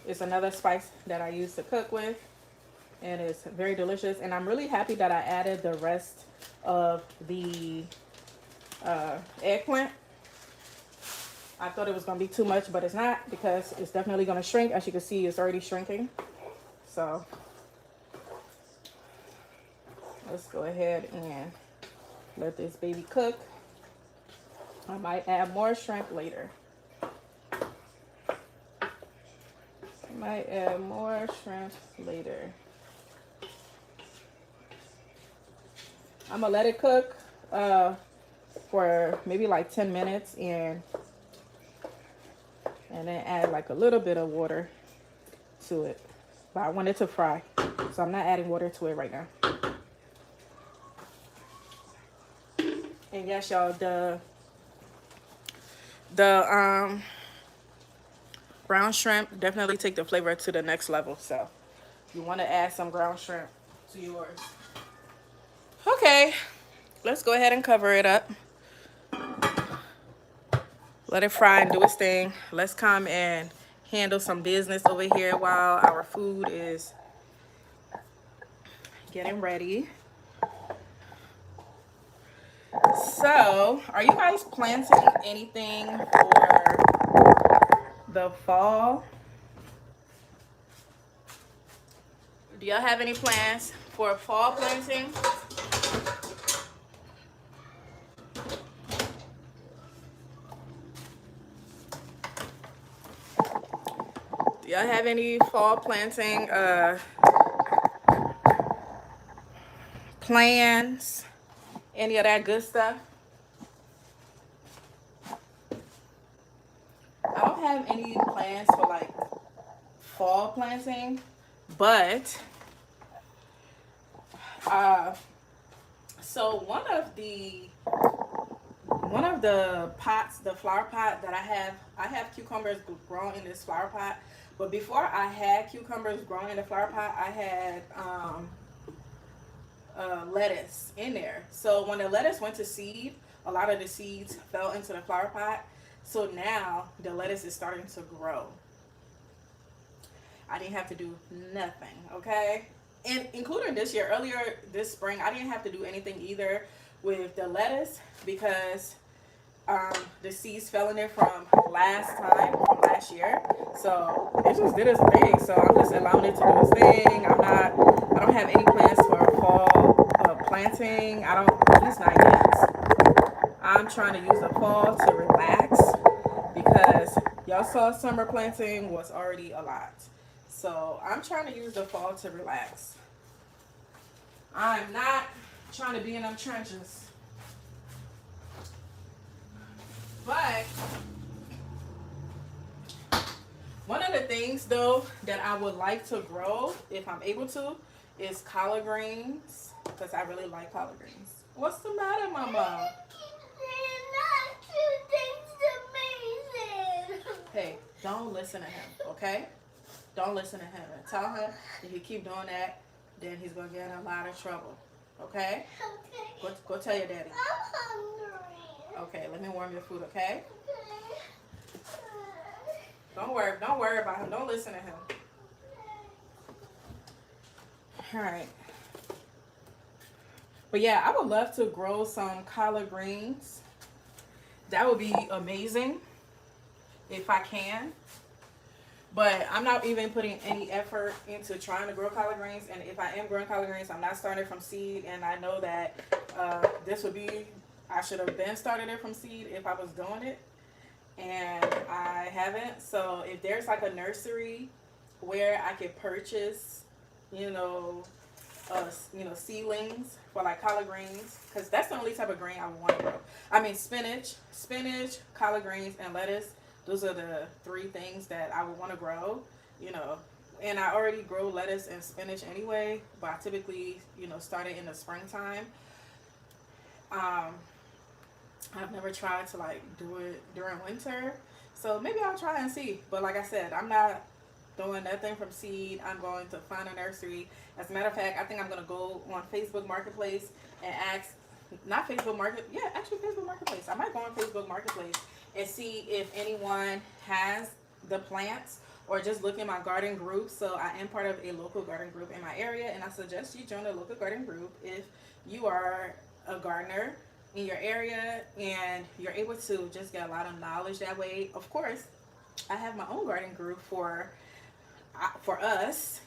it's another spice that I use to cook with, and it's very delicious. And I'm really happy that I added the rest of the eggplant. I thought it was going to be too much, but it's not, because it's definitely going to shrink. As you can see, it's already shrinking. So let's go ahead and let this baby cook. I might add more shrimp later. I'm gonna let it cook for maybe like 10 minutes, and then add like a little bit of water to it. But I want it to fry, so I'm not adding water to it right now. And yes, y'all, the ground shrimp definitely take the flavor to the next level. So you want to add some ground shrimp to yours. Okay, let's go ahead and cover it up. Let it fry and do its thing. Let's come and handle some business over here while our food is getting ready. So, are you guys planting anything for the fall? Do y'all have any plans for fall planting? Do y'all have any fall planting plans? Any of that good stuff? I don't have any plans for like fall planting, but so one of the pots, the flower pot that I have cucumbers grown in this flower pot. But before I had cucumbers grown in the flower pot, I had lettuce in there. So when the lettuce went to seed, a lot of the seeds fell into the flower pot. So now the lettuce is starting to grow. I didn't have to do nothing, okay? And including this year, earlier this spring, I didn't have to do anything either with the lettuce, because the seeds fell in there from last year. So it just did its thing. So I'm just allowing it to do its thing. I don't have any plans for fall planting. I don't, at least not yet. I'm trying to use the fall to relax, because y'all saw summer planting was already a lot. So I'm trying to use the fall to relax. I'm not trying to be in them trenches. But one of the things though that I would like to grow, if I'm able to, is collard greens, because I really like collard greens. What's the matter, Mama? Hey, don't listen to him, okay? Don't listen to him. And tell him if you keep doing that, then he's going to get in a lot of trouble, okay? Okay. Go tell your daddy. I'm hungry. Okay, let me warm your food, okay? Don't worry about him. Don't listen to him. All right. But yeah, I would love to grow some collard greens. That would be amazing if I can. But I'm not even putting any effort into trying to grow collard greens. And if I am growing collard greens, I'm not starting from seed. And I know that I should have been started it from seed if I was doing it. And I haven't. So if there's like a nursery where I could purchase, seedlings for like collard greens, because that's the only type of green I want to grow. I mean, spinach, collard greens, and lettuce. Those are the three things that I would want to grow. And I already grow lettuce and spinach anyway, but I typically, start it in the springtime. Um, I've never tried to like do it during winter, so maybe I'll try and see. But like I said, I'm not doing nothing from seed. I'm going to find a nursery. As a matter of fact, I think I'm gonna go on Facebook Marketplace and ask, not Facebook Market, yeah, actually Facebook Marketplace. I might go on Facebook Marketplace and see if anyone has the plants, or just look in my garden group. So I am part of a local garden group in my area, and I suggest you join a local garden group if you are a gardener in your area and you're able to just get a lot of knowledge that way. Of course, I have my own garden group for us,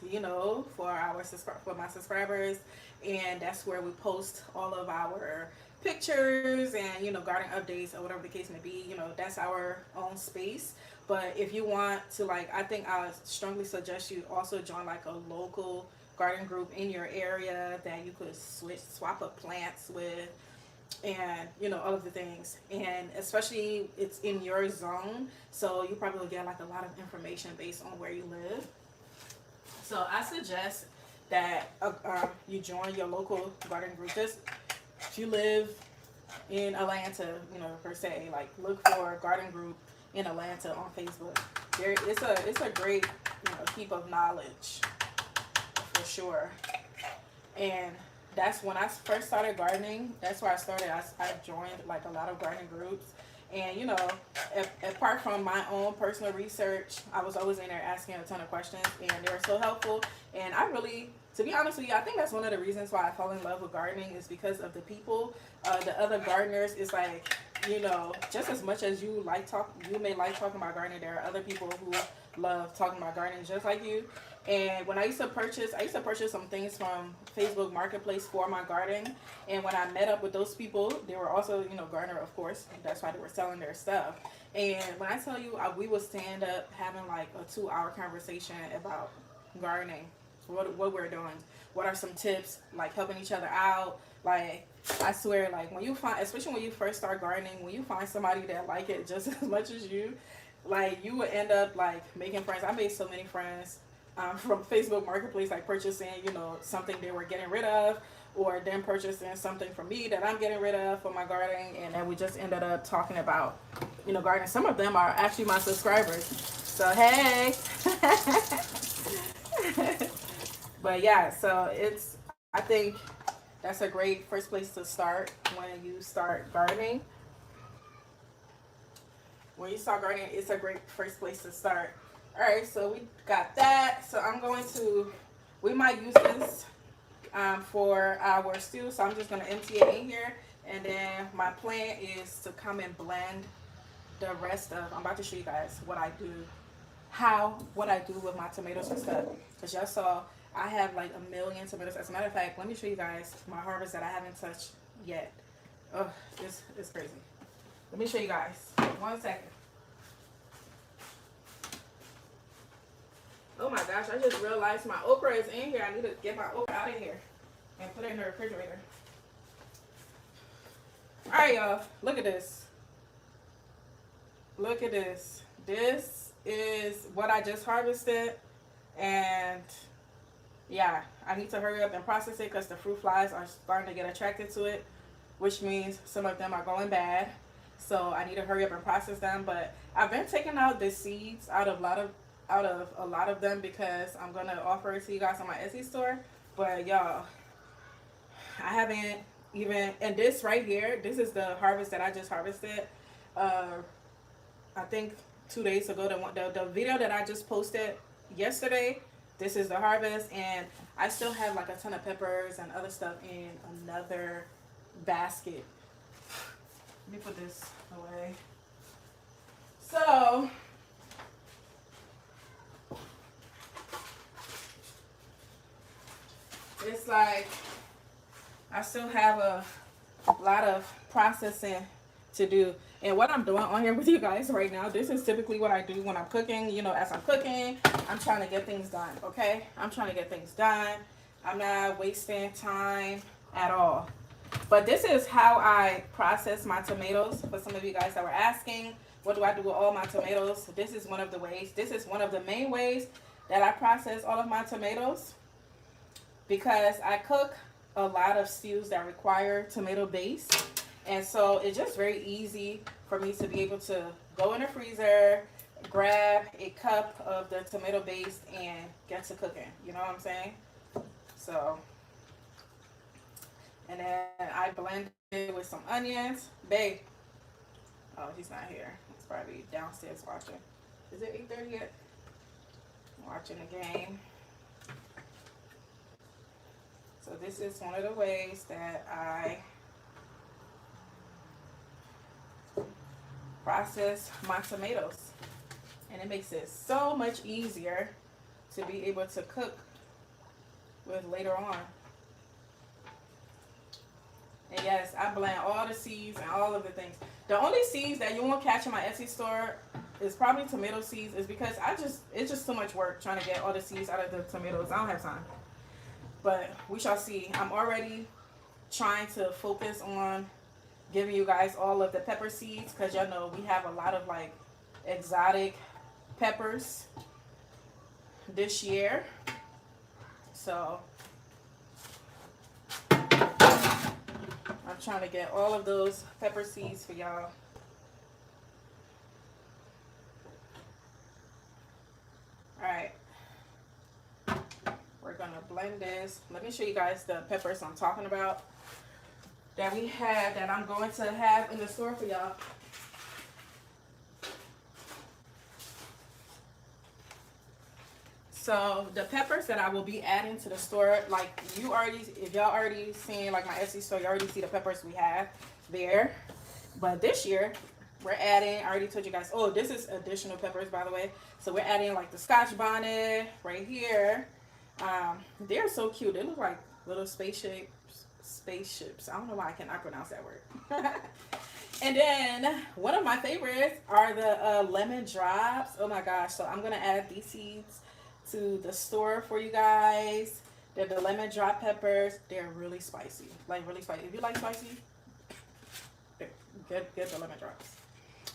for my subscribers, and that's where we post all of our pictures and garden updates or whatever the case may be. That's our own space. But if you want to, like, I think I strongly suggest you also join like a local garden group in your area that you could swap up plants with, and all of the things. And especially it's in your zone, so you probably will get like a lot of information based on where you live. So I suggest that you join your local garden group. Just if you live in Atlanta, per se, like look for a garden group in Atlanta on Facebook. It's a great heap of knowledge for sure. And that's when I first started gardening. That's where I started. I joined like a lot of gardening groups. And apart from my own personal research, I was always in there asking a ton of questions, and they were so helpful. And I really, to be honest with you, I think that's one of the reasons why I fell in love with gardening, is because of the people, the other gardeners. Is like, just as much as you may like talking about gardening, there are other people who love talking about gardening just like you. And when I used to purchase some things from Facebook Marketplace for my garden. And when I met up with those people, they were also, gardener, of course. That's why they were selling their stuff. And when I tell you, we would stand up having like a 2-hour conversation about gardening, what we're doing, what are some tips, like helping each other out. Like, I swear, like when you find, especially when you first start gardening, when you find somebody that like it just as much as you, like you would end up like making friends. I made so many friends from Facebook Marketplace, like purchasing, something they were getting rid of, or them purchasing something from me that I'm getting rid of for my gardening, and then we just ended up talking about, gardening. Some of them are actually my subscribers, so hey. But yeah, so I think that's a great first place to start when you start gardening. When you start gardening, it's a great first place to start. All right, so we got that. So we might use this for our stew. So I'm just going to empty it in here. And then my plan is to come and blend the rest of, I'm about to show you guys what I do with my tomatoes and stuff. Because y'all saw, I have like 1 million tomatoes. As a matter of fact, let me show you guys my harvest that I haven't touched yet. Oh, this is crazy. Let me show you guys. 1 second. Oh my gosh, I just realized my okra is in here. I need to get my okra out of here and put it in the refrigerator. All right, y'all. Look at this. Look at this. This is what I just harvested. And yeah, I need to hurry up and process it because the fruit flies are starting to get attracted to it, which means some of them are going bad. So I need to hurry up and process them. But I've been taking out the seeds out of a lot of them because I'm gonna offer it to you guys on my Etsy store. But y'all, I haven't even, and this right here, this is the harvest that I just harvested. I think 2 days ago, the video that I just posted yesterday, this is the harvest. And I still have like a ton of peppers and other stuff in another basket. Let me put this away. So it's like I still have a lot of processing to do. And what I'm doing on here with you guys right now, this is typically what I do when I'm cooking. As I'm cooking, I'm trying to get things done, okay? I'm trying to get things done. I'm not wasting time at all. But this is how I process my tomatoes. For some of you guys that were asking, what do I do with all my tomatoes? This is one of the ways. This is one of the main ways that I process all of my tomatoes because I cook a lot of stews that require tomato base. And so it's just very easy for me to be able to go in the freezer, grab a cup of the tomato base, and get to cooking. You know what I'm saying? So, and then I blend it with some onions. Babe. Oh, he's not here. He's probably downstairs watching. Is it 8:30 yet? Watching the game. So this is one of the ways that I process my tomatoes. And it makes it so much easier to be able to cook with later on. And yes, I blend all the seeds and all of the things. The only seeds that you won't catch in my Etsy store is probably tomato seeds, is because it's just too much work trying to get all the seeds out of the tomatoes. I don't have time. But we shall see. I'm already trying to focus on giving you guys all of the pepper seeds, because y'all know we have a lot of like exotic peppers this year. So I'm trying to get all of those pepper seeds for y'all. Alright. We're going to blend this. Let me show you guys the peppers I'm talking about that we have, that I'm going to have in the store for y'all. So the peppers that I will be adding to the store, like you already, if y'all already seen like my Etsy store, you already see the peppers we have there. But this year, we're adding, I already told you guys, oh, this is additional peppers, by the way. So we're adding like the Scotch bonnet right here. They're so cute. They look like little spaceships. I don't know why I cannot pronounce that word. And then one of my favorites are the lemon drops. Oh my gosh. So I'm going to add these seeds to the store for you guys. They're the lemon drop peppers. They're really spicy. Like really spicy. If you like spicy, get the lemon drops.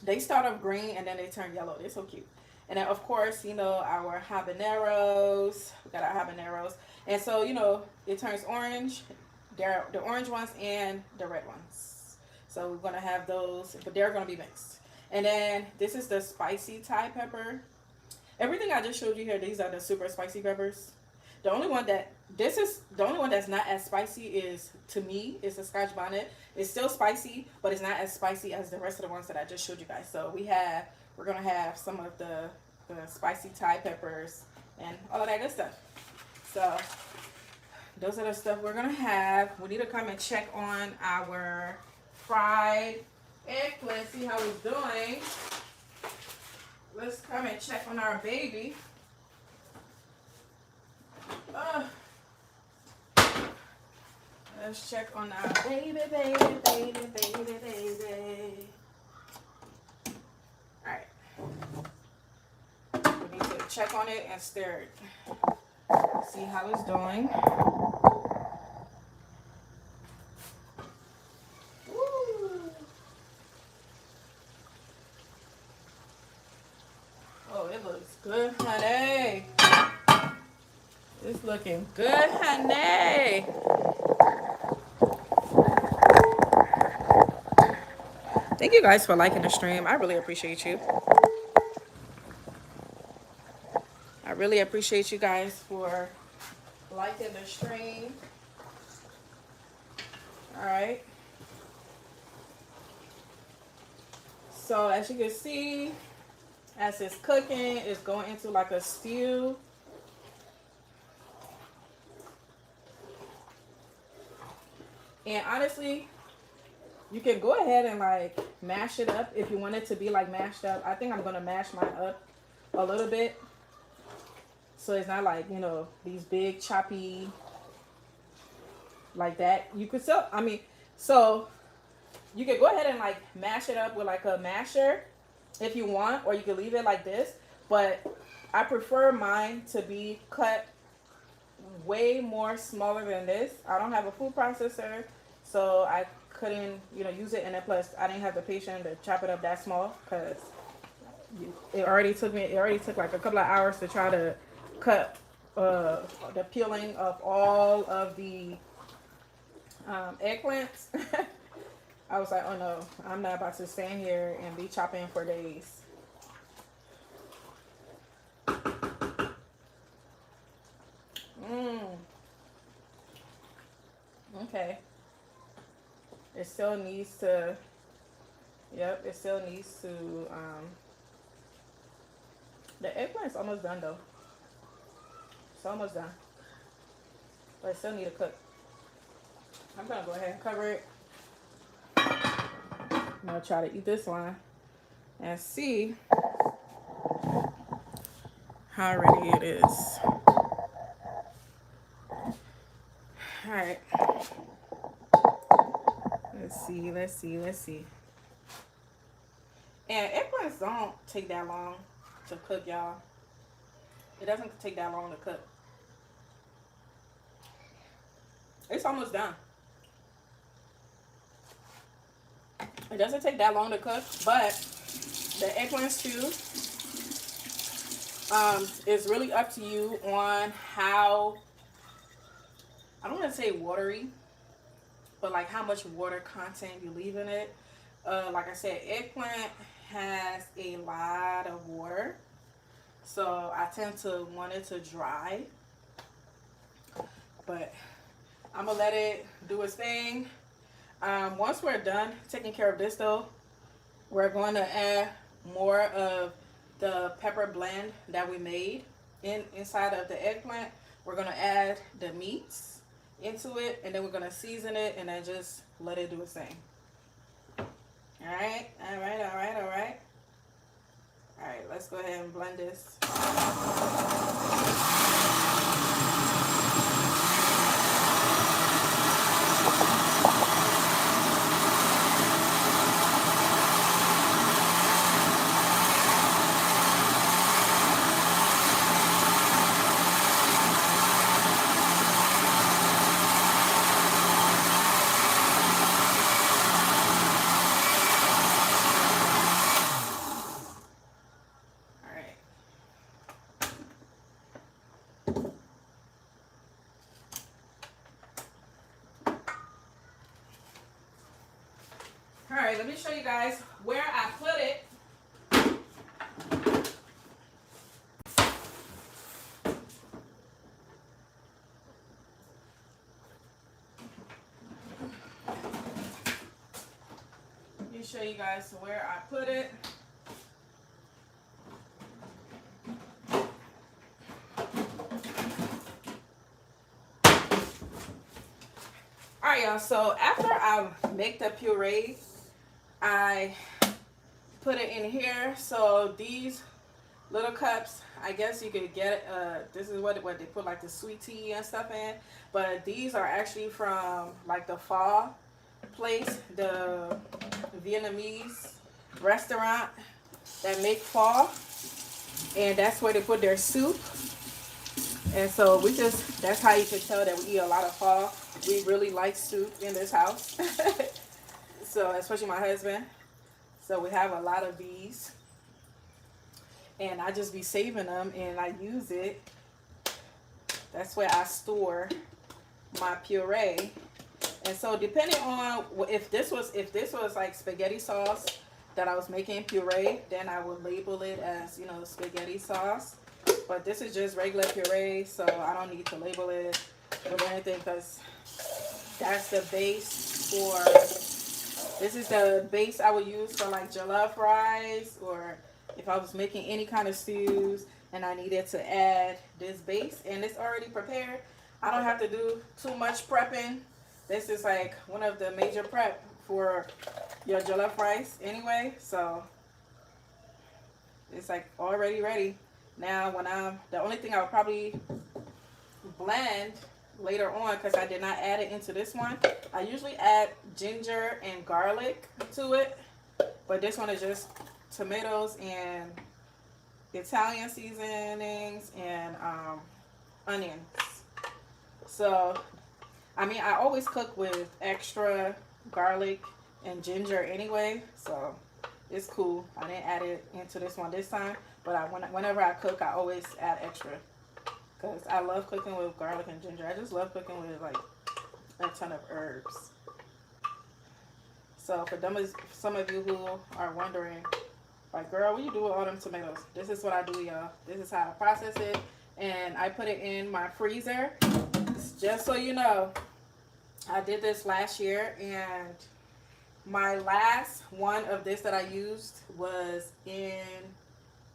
They start off green and then they turn yellow. They're so cute. And then of course, you know, our habaneros. We got our habaneros. And so, you know, it turns orange. They're the orange ones and the red ones. So we're gonna have those, but they're gonna be mixed. And then this is the spicy Thai pepper. Everything I just showed you here, these are the super spicy peppers. The only one that's not as spicy is, to me, is the Scotch bonnet. It's still spicy, but it's not as spicy as the rest of the ones that I just showed you guys. So we're gonna have some of the spicy Thai peppers and all of that good stuff. So those are the stuff we're gonna have. We need to come and check on our fried eggplant, see how it's doing. Let's come and check on our baby. Let's check on our baby. Alright. We need to check on it and stir it. See how it's doing. Woo. Oh, it looks good, honey. It's looking good, honey. Thank you guys for liking the stream. I really appreciate you. I really appreciate you guys for liking the stream. All right. So as you can see, as it's cooking, it's going into like a stew. And honestly, you can go ahead and like mash it up if you want it to be like mashed up. I think I'm going to mash mine up a little bit, so it's not like, you know, these big choppy like that. You could still, I mean, so you could go ahead and like mash it up with like a masher if you want, or you could leave it like this. But I prefer mine to be cut way more smaller than this. I don't have a food processor, so I couldn't, you know, use it. And then plus I didn't have the patience to chop it up that small, because it already took like a couple of hours to try to cut the peeling of all of the eggplants. I was like, oh no, I'm not about to stand here and be chopping for days. Mmm. Okay. It still needs to, yep, it still needs to, the eggplant's almost done though. It's almost done. But it still need to cook. I'm gonna go ahead and cover it. I'm gonna try to eat this one and see how ready it is. Alright. Let's see. And eggplants don't take that long to cook, y'all. It doesn't take that long to cook. It's almost done. It doesn't take that long to cook, but the eggplants too, is really up to you on how, I don't want to say watery, but like how much water content you leave in it. Like I said, eggplant has a lot of water, so I tend to want it to dry. But I'm gonna let it do its thing. Once we're done taking care of this though, we're going to add more of the pepper blend that we made inside of the eggplant. We're going to add the meats into it, and then we're going to season it and then just let it do its thing. Alright, let's go ahead and blend this. Alright, let me show you guys where I put it. Let me show you guys where I put it. Alright, y'all, so after I make the puree, I put it in here. So these little cups, I guess you could get this is what they put like the sweet tea and stuff in, but these are actually from like the pho place, the Vietnamese restaurant that make pho, and that's where they put their soup. And so that's how you can tell that we eat a lot of pho. We really like soup in this house. So especially my husband. So we have a lot of these, and I just be saving them and I use it. That's where I store my puree. And so depending on if this was like spaghetti sauce that I was making puree, then I would label it as, you know, spaghetti sauce. But this is just regular puree, so I don't need to label it with anything, because that's the base for, this is the base I would use for like jollof rice, or if I was making any kind of stews and I needed to add this base, and it's already prepared. I don't have to do too much prepping. This is like one of the major prep for your jollof rice anyway, so it's like already ready. Now the only thing I would probably blend later on, because I did not add it into this one, I usually add ginger and garlic to it, but this one is just tomatoes and Italian seasonings and onions. So I mean, I always cook with extra garlic and ginger anyway, so it's cool. I didn't add it into this one this time, but whenever I cook, I always add extra. because I love cooking with garlic and ginger. I just love cooking with like a ton of herbs. So for some of you who are wondering, like, girl, what you do with all them tomatoes? This is what I do, y'all. This is how I process it, and I put it in my freezer. Just so you know, I did this last year, and my last one of this that I used was in,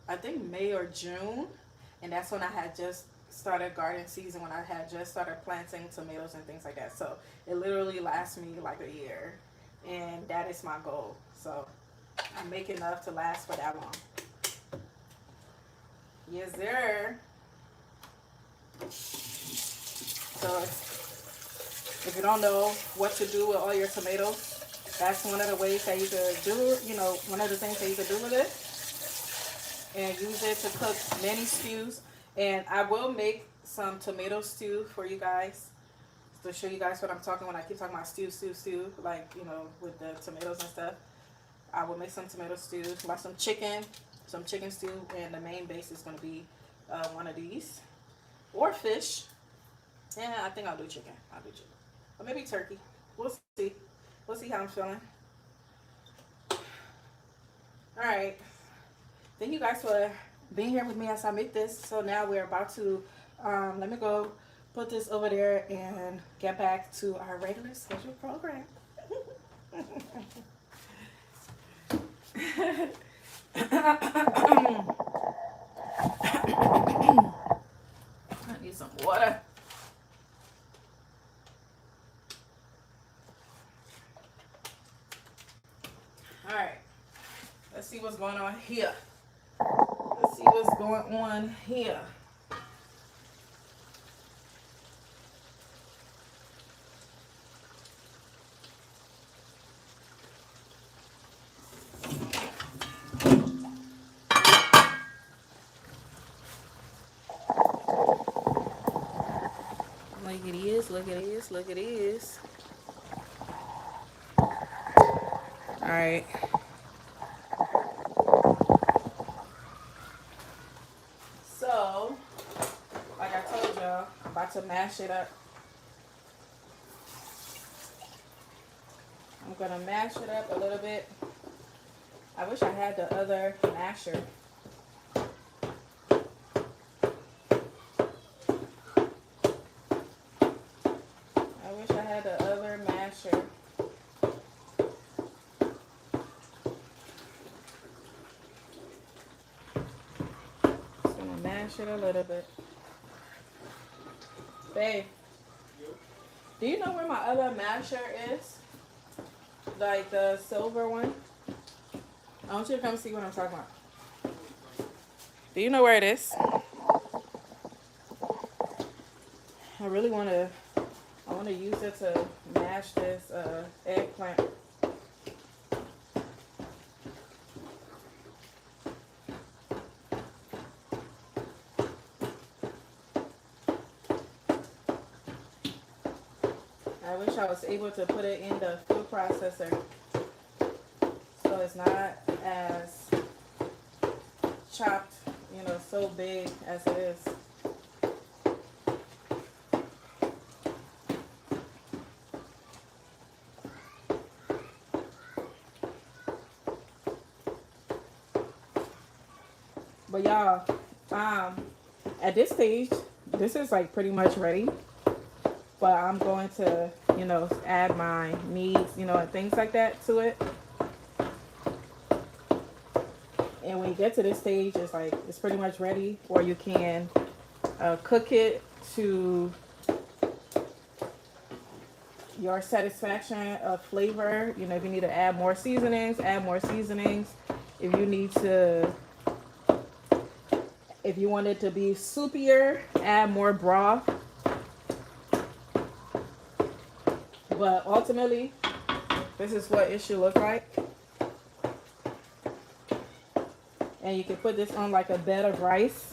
I think, May or June, and that's when I had just started garden season, when I had just started planting tomatoes and things like that. So it literally lasts me like a year, and that is my goal. So I make enough to last for that long. Yes, sir. So if you don't know what to do with all your tomatoes, that's one of the ways that you could do, one of the things that you could do with it, and use it to cook many stews. And I will make some tomato stew for you guys to show you guys what I'm talking when I keep talking about stew, like, with the tomatoes and stuff. I will make some tomato stew, like some chicken stew, and the main base is going to be one of these, or fish. Yeah, I think I'll do chicken. Or maybe turkey. We'll see. We'll see how I'm feeling. Alright. Thank you guys for being here with me as I make this. So now we're about to, let me go put this over there and get back to our regular scheduled program. I need some water. Alright. Let's see what's going on here. Look at this. Alright. So, like I told y'all, I'm about to mash it up. I'm going to mash it up a little bit. I wish I had the other masher. It a little bit. Babe, do you know where my other masher is? Like the silver one? I want you to come see what I'm talking about. Do you know where it is? I really want to use it to mash this eggplant. I wish I was able to put it in the food processor so it's not as chopped, so big as it is. But y'all, at this stage, this is like pretty much ready. But I'm going to, add my meats, and things like that to it. And when you get to this stage, it's pretty much ready. Or you can cook it to your satisfaction of flavor. If you need to add more seasonings, add more seasonings. If you want it to be soupier, add more broth. But ultimately, this is what it should look like. And you can put this on like a bed of rice.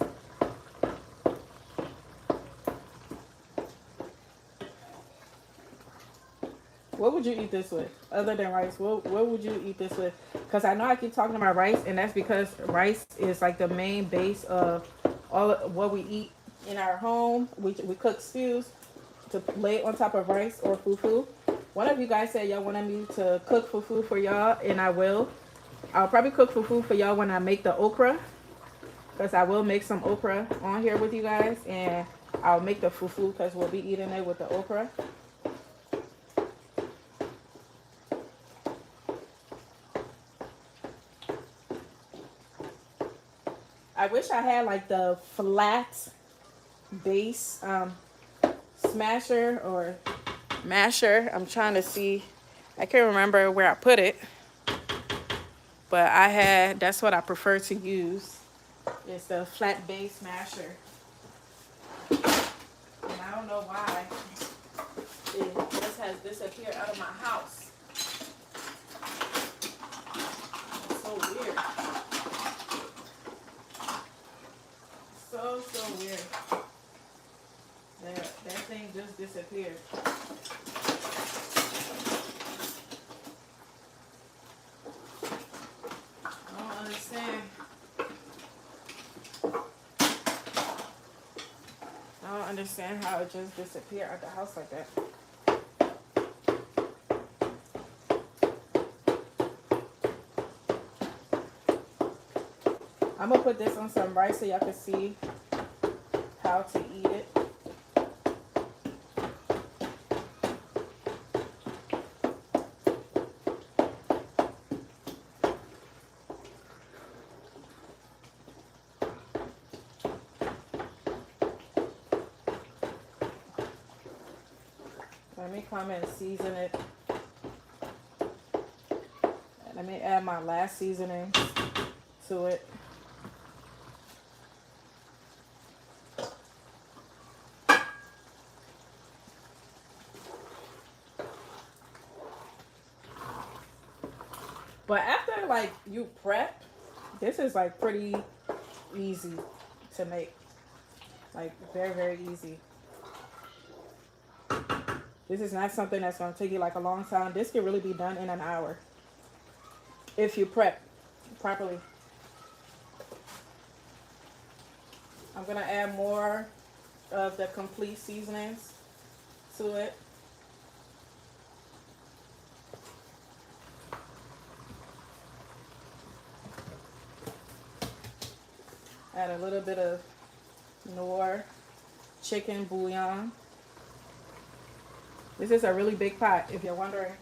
What would you eat this with? Other than rice, what would you eat this with? Because I know I keep talking about rice, and that's because rice is like the main base of all of what we eat in our home. We cook stews to lay on top of rice or fufu. One of you guys said y'all wanted me to cook fufu for y'all, and I will. I'll probably cook fufu for y'all when I make the okra, because I will make some okra on here with you guys, and I'll make the fufu because we'll be eating it with the okra. I wish I had like the flat base smasher or masher. I'm trying to see. I can't remember where I put it, but that's what I prefer to use. It's the flat base masher. And I don't know why it just has disappeared out of my house. It's so weird. So weird. That thing just disappeared. I don't understand. I don't understand how it just disappeared out the house like that. I'm gonna put this on some rice so y'all can see how to eat it. Let me come and season it. Let me add my last seasoning to it. But after like you prep, this is like pretty easy to make. Like very, very easy. This is not something that's going to take you like a long time. This can really be done in an hour if you prep properly. I'm going to add more of the complete seasonings to it. Add a little bit of Knorr chicken bouillon. This is a really big pot, if you're wondering.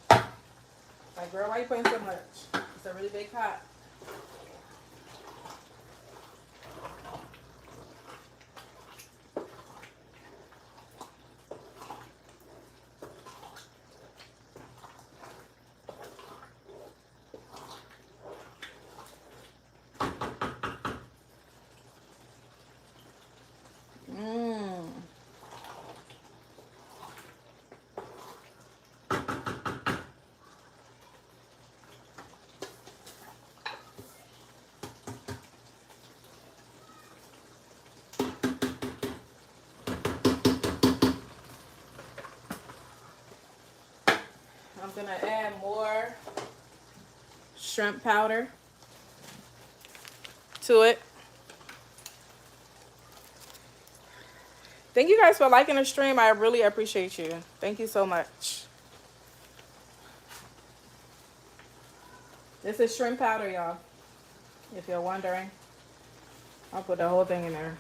Like, girl, why are you putting so much? It's a really big pot. I'm gonna add more shrimp powder to it. Thank you guys for liking the stream. I really appreciate you. Thank you so much. This is shrimp powder, y'all. If you're wondering, I'll put the whole thing in there.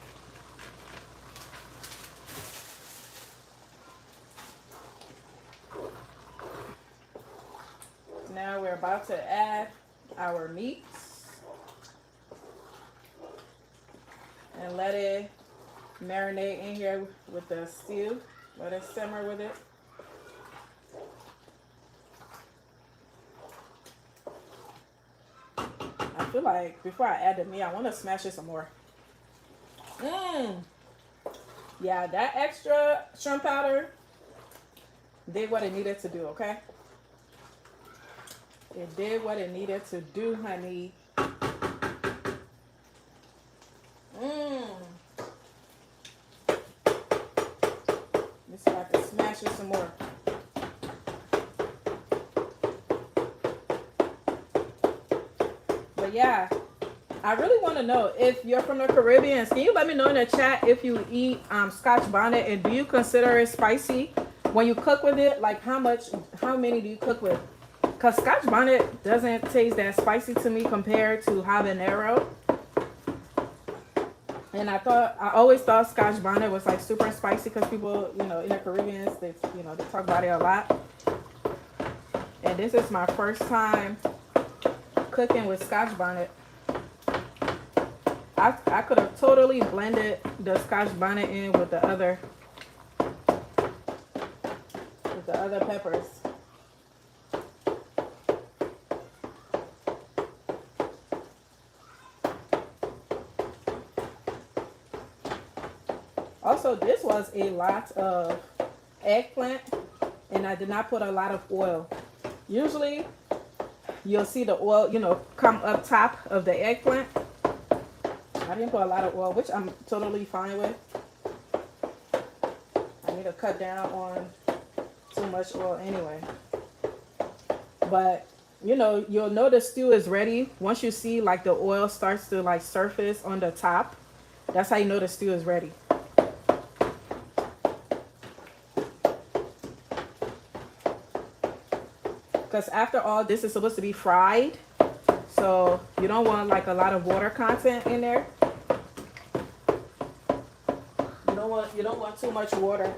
Now we're about to add our meats and let it marinate in here with the stew. Let it simmer with it. I feel like before I add the meat, I want to smash it some more. Yeah, that extra shrimp powder did what it needed to do, okay? It did what it needed to do, honey. Let's see if I can smash it some more. But yeah, I really want to know if you're from the Caribbean. Can you let me know in the chat if you eat Scotch bonnet, and do you consider it spicy when you cook with it? Like how many do you cook with? Cause Scotch bonnet doesn't taste that spicy to me compared to habanero. And I always thought Scotch bonnet was like super spicy because people, in the Caribbean, they talk about it a lot. And this is my first time cooking with Scotch bonnet. I could have totally blended the Scotch bonnet in with the other peppers. Also, this was a lot of eggplant, and I did not put a lot of oil. Usually, you'll see the oil, come up top of the eggplant. I didn't put a lot of oil, which I'm totally fine with. I need to cut down on too much oil anyway. But, you'll know the stew is ready once you see like the oil starts to like surface on the top. That's how you know the stew is ready. Because after all, this is supposed to be fried. So you don't want like a lot of water content in there. You don't want too much water.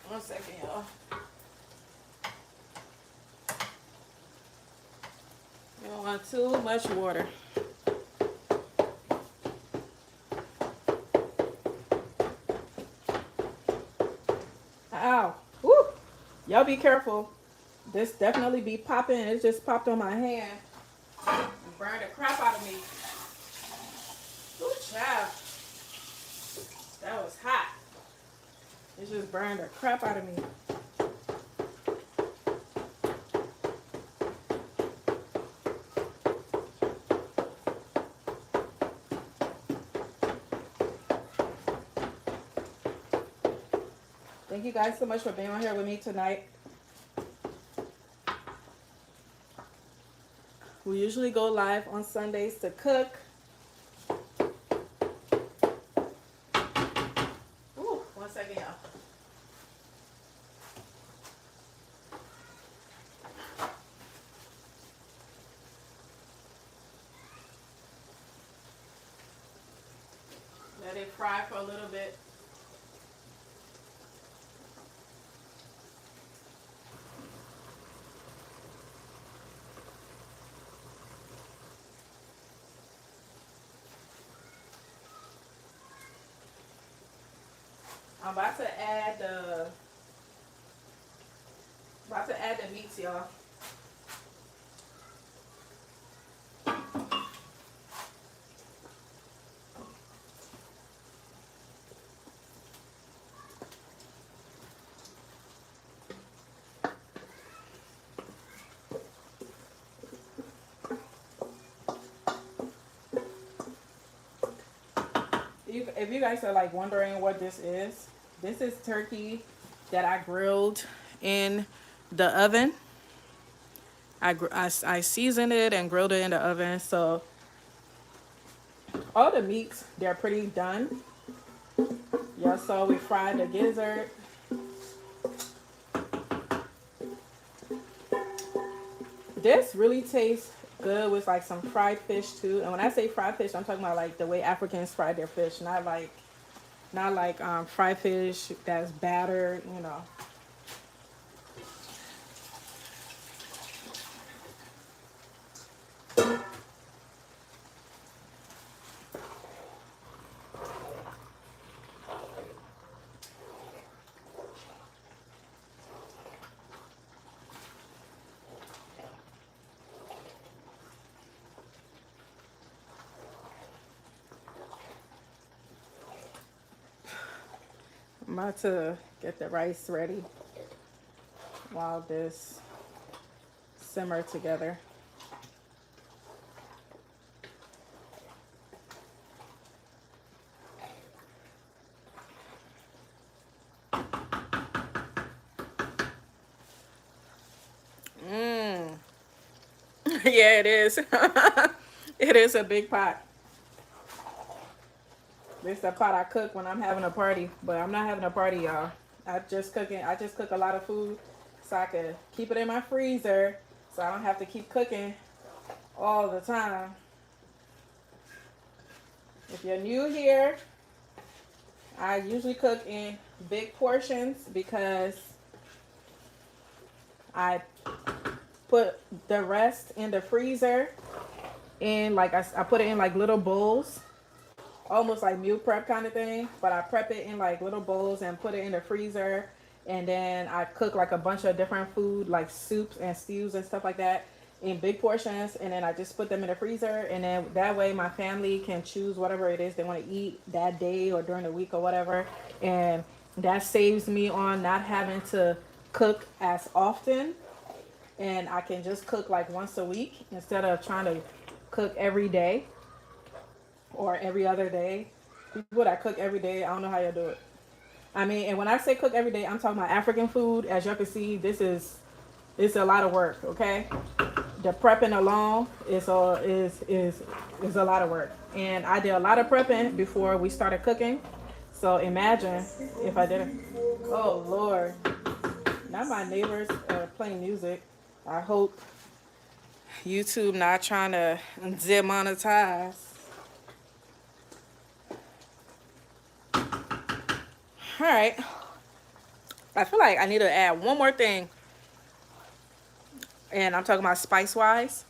One second, y'all. You don't want too much water. Ow. Woo. Y'all be careful. This definitely be popping. It just popped on my hand. And burned the crap out of me. Ooh, child. That was hot. It just burned the crap out of me. Thank you guys so much for being on here with me tonight. We usually go live on Sundays to cook. Ooh, one second, y'all. Let it fry for a little bit. I'm about to add the meats, y'all. If you guys are like wondering what this is turkey that I grilled in the oven. I seasoned it and grilled it in the oven. So all the meats, they're pretty done. Yeah, so we fried the gizzard. This really tastes good with like some fried fish too. And when I say fried fish, I'm talking about like the way Africans fry their fish, not like fried fish that's battered. I'm about to get the rice ready while this simmer together. Yeah, it is. It is a big pot. This is the pot I cook when I'm having a party, but I'm not having a party, y'all. I just cook a lot of food so I can keep it in my freezer so I don't have to keep cooking all the time. If you're new here, I usually cook in big portions because I put the rest in the freezer in like I put it in like little bowls, almost like meal prep kind of thing, but I prep it in like little bowls and put it in the freezer, and then I cook like a bunch of different food like soups and stews and stuff like that in big portions, and then I just put them in the freezer, and then that way my family can choose whatever it is they want to eat that day or during the week or whatever, and that saves me on not having to cook as often, and I can just cook like once a week instead of trying to cook every day or every other day. People that cook every day, I don't know how you do it. I mean, and when I say cook every day, I'm talking about African food. As y'all can see, it's a lot of work. Okay, the prepping alone is a lot of work, and I did a lot of prepping before we started cooking. So imagine if I didn't. Oh Lord, now my neighbors are playing music. I hope YouTube not trying to demonetize. All right. I feel like I need to add one more thing, and I'm talking about spice wise.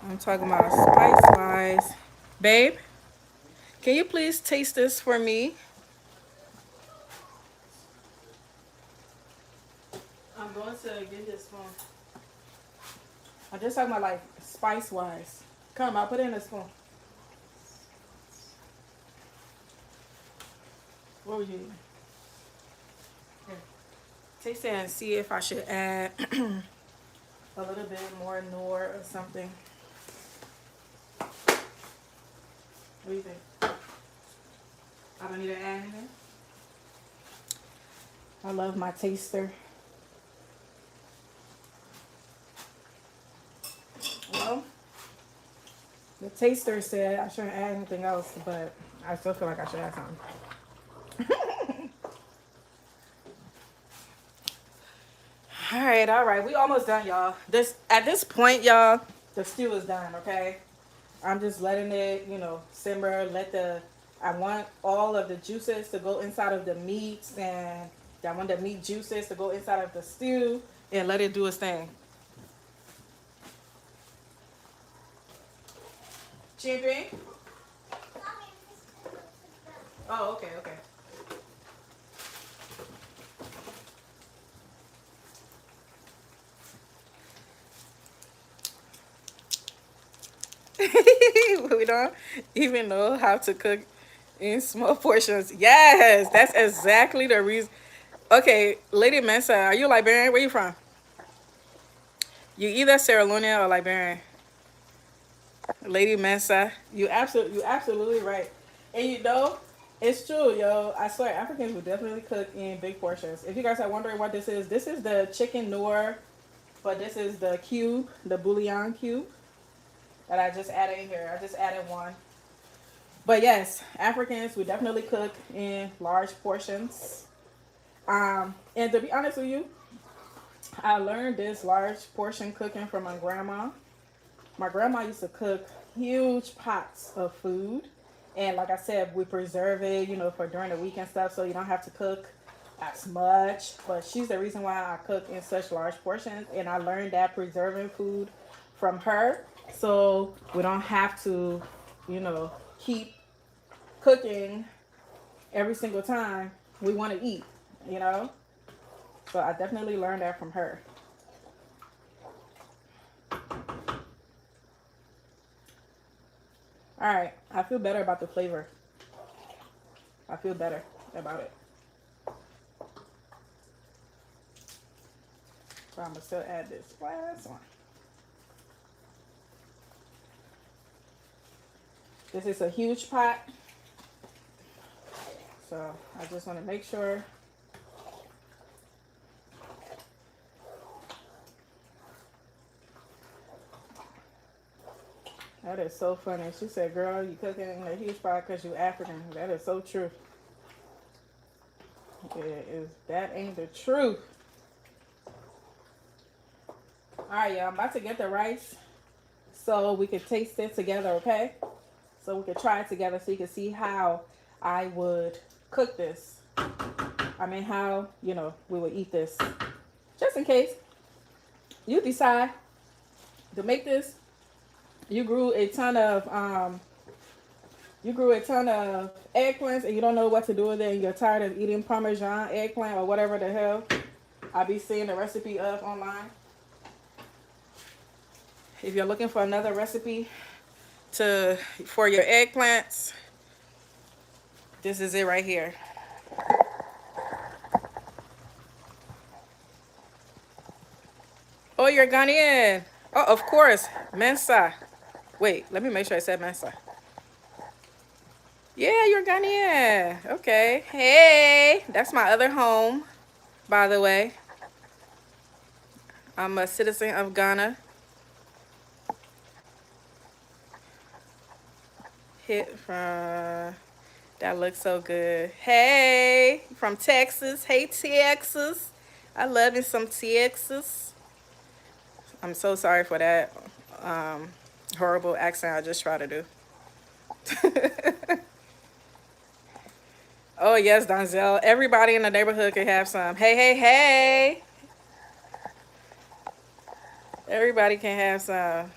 I'm talking about spice wise. Babe, can you please taste this for me? I'm going to get this spoon. I'm just talking about like spice wise. Come, I'll put it in the spoon. What would you eat? Here. Taste it and see if I should add a little bit more Nor or something. What do you think? I don't need to add anything. I love my taster. Well, the taster said I shouldn't add anything else, but I still feel like I should add something. All right. We almost done, y'all. This at this point, y'all, the stew is done. Okay, I'm just letting it, simmer. I want all of the juices to go inside of the meats, and I want the meat juices to go inside of the stew, and let it do its thing. Champion. Oh, okay, okay. We don't even know how to cook in small portions. Yes, that's exactly the reason. Okay, Lady Mensa, are you Liberian? Where you from? You either Sierra Leone or Liberian. Lady Mensa, you absolutely right. And it's true, yo. I swear, Africans would definitely cook in big portions. If you guys are wondering what this is the chicken noir, but this is the cube, the bouillon cube that I just added in here. I just added one. But yes, Africans would definitely cook in large portions. And to be honest with you, I learned this large portion cooking from my grandma. My grandma used to cook huge pots of food. And like I said, we preserve it, for during the week and stuff, so you don't have to cook as much. But she's the reason why I cook in such large portions. And I learned that preserving food from her. So we don't have to, keep cooking every single time we want to eat, you know? So I definitely learned that from her. All right, I feel better about the flavor. I feel better about it. So I'm gonna still add this last one. This is a huge pot. So I just want to make sure That is so funny. She said, girl, you cooking in a huge pot because you African. That is so true. That ain't the truth. All right, y'all. I'm about to get the rice so we can taste it together, okay? So we can try it together so you can see how I would cook this. I mean, how, we would eat this. Just in case you decide to make this, you grew a ton of eggplants and you don't know what to do with it and you're tired of eating Parmesan eggplant or whatever the hell I be seeing the recipe of online. If you're looking for another recipe for your eggplants, this is it right here. Oh, you're Ghanaian. Oh, of course. Mensa. Wait, let me make sure I said Mensa. Yeah, you're Ghanaian. Okay. Hey, that's my other home, by the way. I'm a citizen of Ghana. Hit from... That looks so good. Hey, from Texas. Hey, Texas. I love me some Texas. I'm so sorry for that horrible accent I just tried to do. Oh, yes, Donzel. Everybody in the neighborhood can have some. Hey, hey, hey. Everybody can have some.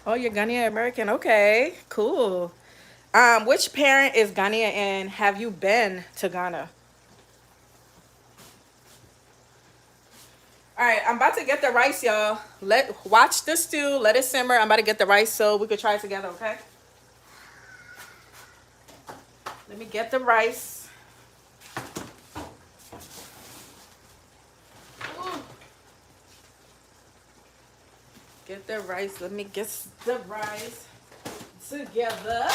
Oh, you're Ghanaian American. Okay, cool. Which parent is Ghanaian and have you been to Ghana? All right, I'm about to get the rice, y'all. Watch the stew. Let it simmer. I'm about to get the rice so we could try it together, okay? Let me get the rice. Ooh. Get the rice. Let me get the rice together.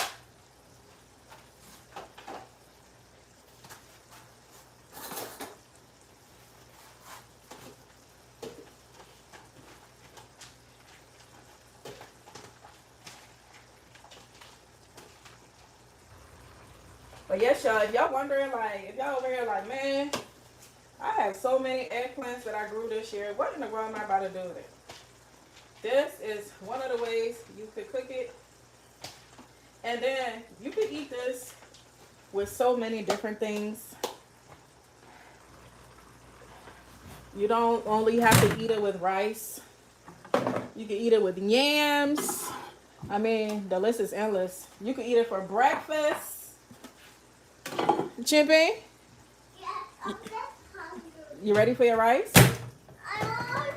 But yes, y'all, if y'all wondering, if y'all over here man, I have so many eggplants that I grew this year. What in the world am I about to do with it? This is one of the ways you could cook it. And then you could eat this with so many different things. You don't only have to eat it with rice. You can eat it with yams. I mean, the list is endless. You can eat it for breakfast. Chimpy? Yes, I'm just hungry. You ready for your rice? I want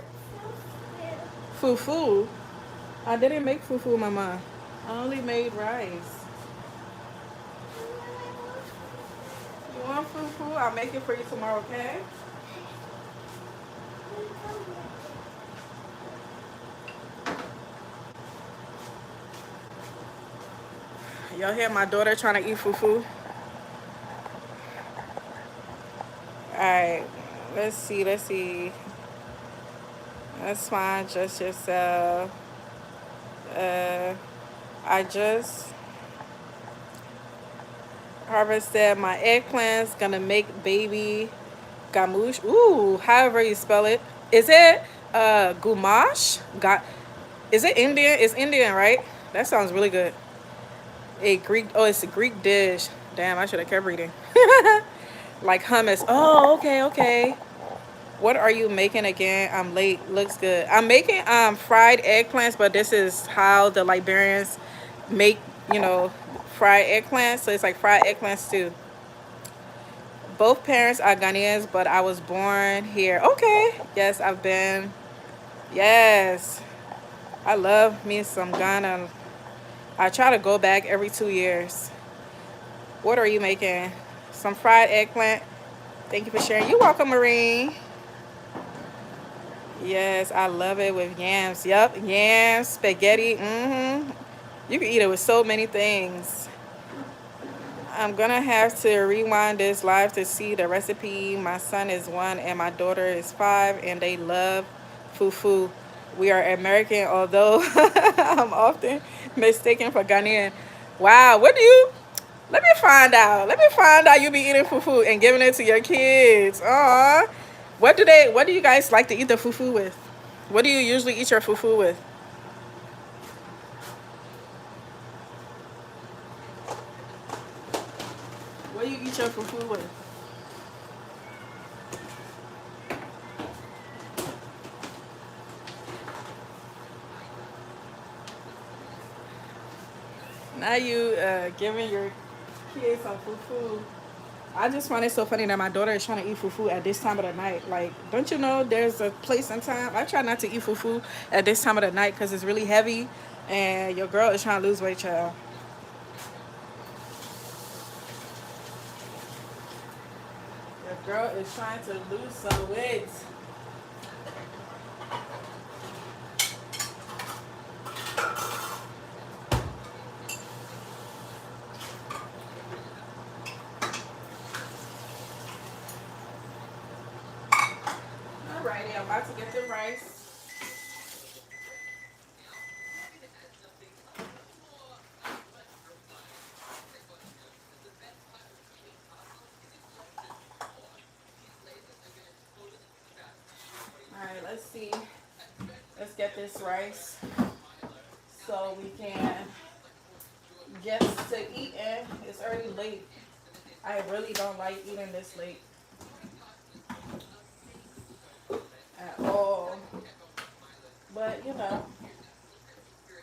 fufu. Fufu. I didn't make fufu, mama. I only made rice. You want fufu? I'll make it for you tomorrow, okay? Y'all hear my daughter trying to eat fufu? Alright. Let's see. That's fine. Just yourself. I just harvested my eggplants. Gonna make baby gamouche. Ooh, however you spell it. Is it goumache? Is it Indian? It's Indian, right? That sounds really good. It's a Greek dish. Damn, I should have kept reading. Like hummus. Oh, okay. What are you making again? I'm late. Looks good. I'm making fried eggplants, but this is how the Liberians make, fried eggplants. So it's like fried eggplants too. Both parents are Ghanaians, but I was born here. Okay. Yes, I've been. Yes. I love me some Ghana. I try to go back every 2 years. What are you making? Some fried eggplant. Thank you for sharing. You're welcome, Marine. Yes, I love it with yams. Yep, yams, spaghetti. You can eat it with so many things. I'm gonna have to rewind this live to see the recipe. My son is 1 and my daughter is 5, and they love fufu. We are American, although I'm often mistaken for Ghanaian. Wow, what do you? Let me find out. Let me find out you be eating fufu and giving it to your kids. Aw. What do they? What do you guys like to eat the fufu with? What do you usually eat your fufu with? What do you eat your fufu with? Now you giving your kids some fufu. I just find it so funny that my daughter is trying to eat fufu at this time of the night. Like, don't you know there's a place and time? I try not to eat fufu at this time of the night because it's really heavy, and your girl is trying to lose weight, child. Your girl is trying to lose some weight. Alrighty, I'm about to get the rice. Alright, let's see. Let's get this rice so we can get to eating. It's already late. I really don't like eating this late at all. But you know,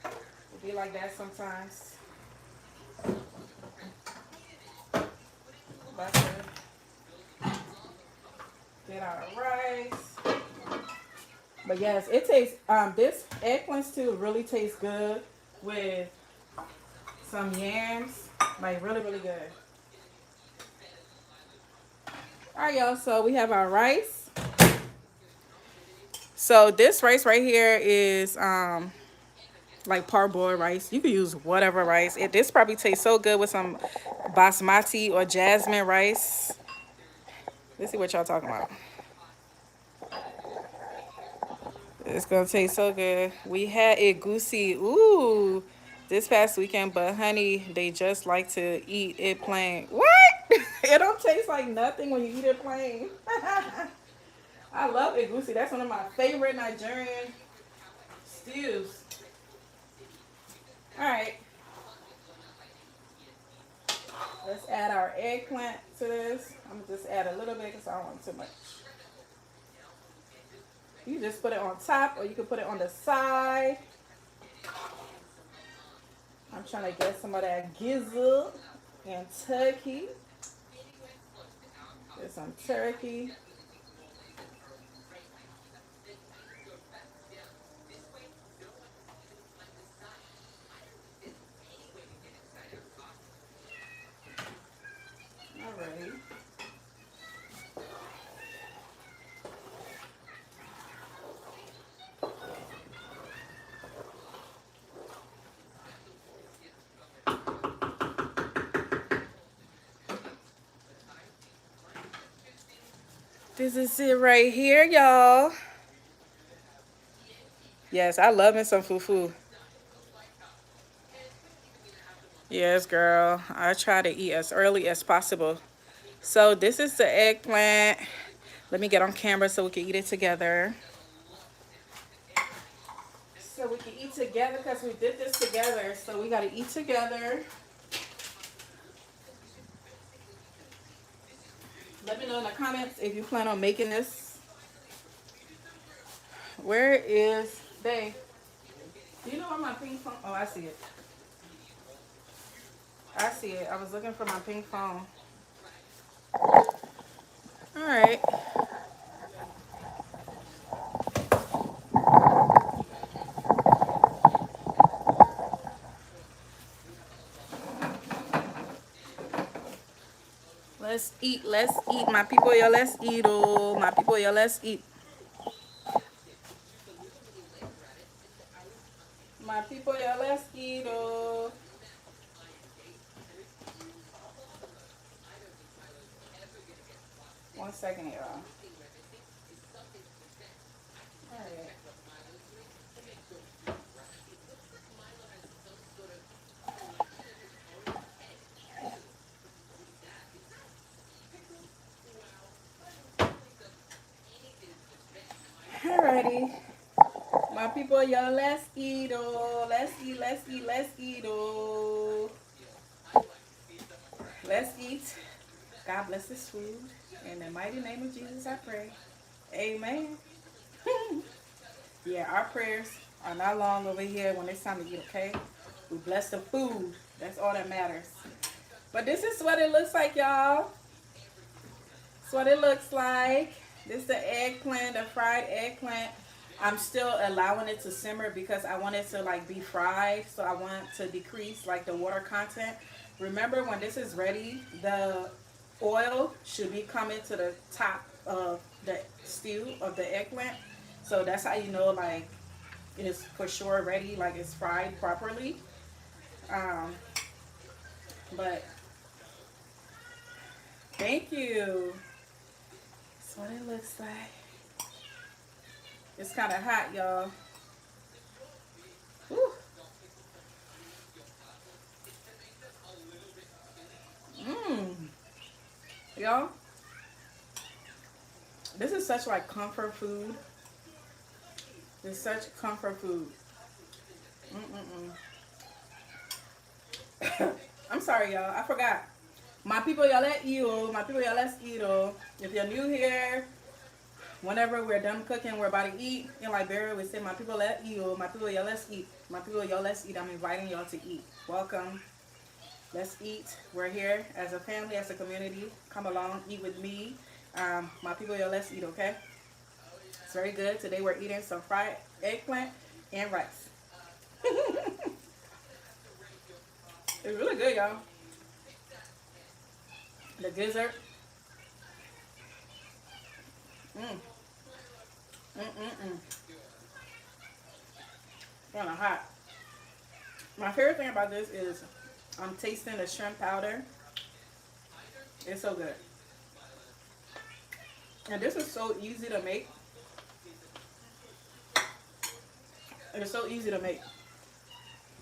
it be like that sometimes. About to get our rice. But yes, it tastes this eggplant stew really tastes good with some yams. Like really, really good. Alright y'all, so we have our rice. So this rice right here is like parboiled rice. You can use whatever rice. This probably tastes so good with some basmati or jasmine rice. Let's see what y'all talking about. It's gonna taste so good. We had it goosey, ooh, this past weekend, but honey, they just like to eat it plain. What? It don't taste like nothing when you eat it plain. I love it goosey. That's one of my favorite Nigerian stews. All right, let's add our eggplant to this. I'm gonna just add a little bit because I don't want too much. You just put it on top or you can put it on the side. I'm trying to get some of that gizzle and turkey. Get some turkey. Alrighty. This is it right here, y'all. Yes, I love me some fufu. Yes, girl. I try to eat as early as possible. So this is the eggplant. Let me get on camera so we can eat it together. So we can eat together because we did this together. So we got to eat together. Let me know in the comments if you plan on making this. Where is they? Do you know where my pink phone? Oh, I see it. I see it. I was looking for my pink phone. All right. Let's eat. Let's eat. My people, y'all, let's eat. Oh, my people, y'all, let's eat. My people, y'all, let's eat. Oh. One second, y'all. All right. Alrighty. My people, y'all, let's eat, oh. Let's eat, let's eat, let's eat, oh. Let's eat. God bless this food. In the mighty name of Jesus, I pray. Amen. Yeah, our prayers are not long over here when it's time to eat, okay? We bless the food. That's all that matters. But this is what it looks like, y'all. That's what it looks like. This is the eggplant, the fried eggplant. I'm still allowing it to simmer because I want it to like be fried. So I want to decrease like the water content. Remember when this is ready, the oil should be coming to the top of the stew of the eggplant. So that's how you know like it is for sure ready, like it's fried properly. Um, but thank you. That's what it looks like. It's kind of hot, y'all. Whew. Mmm. Y'all, this is such like comfort food. It's such comfort food. Mm-mm-mm. I'm sorry, y'all. I forgot. My people, y'all let eat. My people, y'all let's eat. If you're new here, whenever we're done cooking, we're about to eat. In Liberia, we say, my people, let eat. My people, y'all let's eat. My people, y'all let's eat. I'm inviting y'all to eat. Welcome. Let's eat. We're here as a family, as a community. Come along, eat with me. My people, y'all let's eat, okay? It's very good. Today we're eating some fried eggplant and rice. It's really good, y'all. The gizzard. Mmm. Mm-mm-mm. Kind of hot. My favorite thing about this is I'm tasting the shrimp powder. It's so good. And this is so easy to make. It's so easy to make.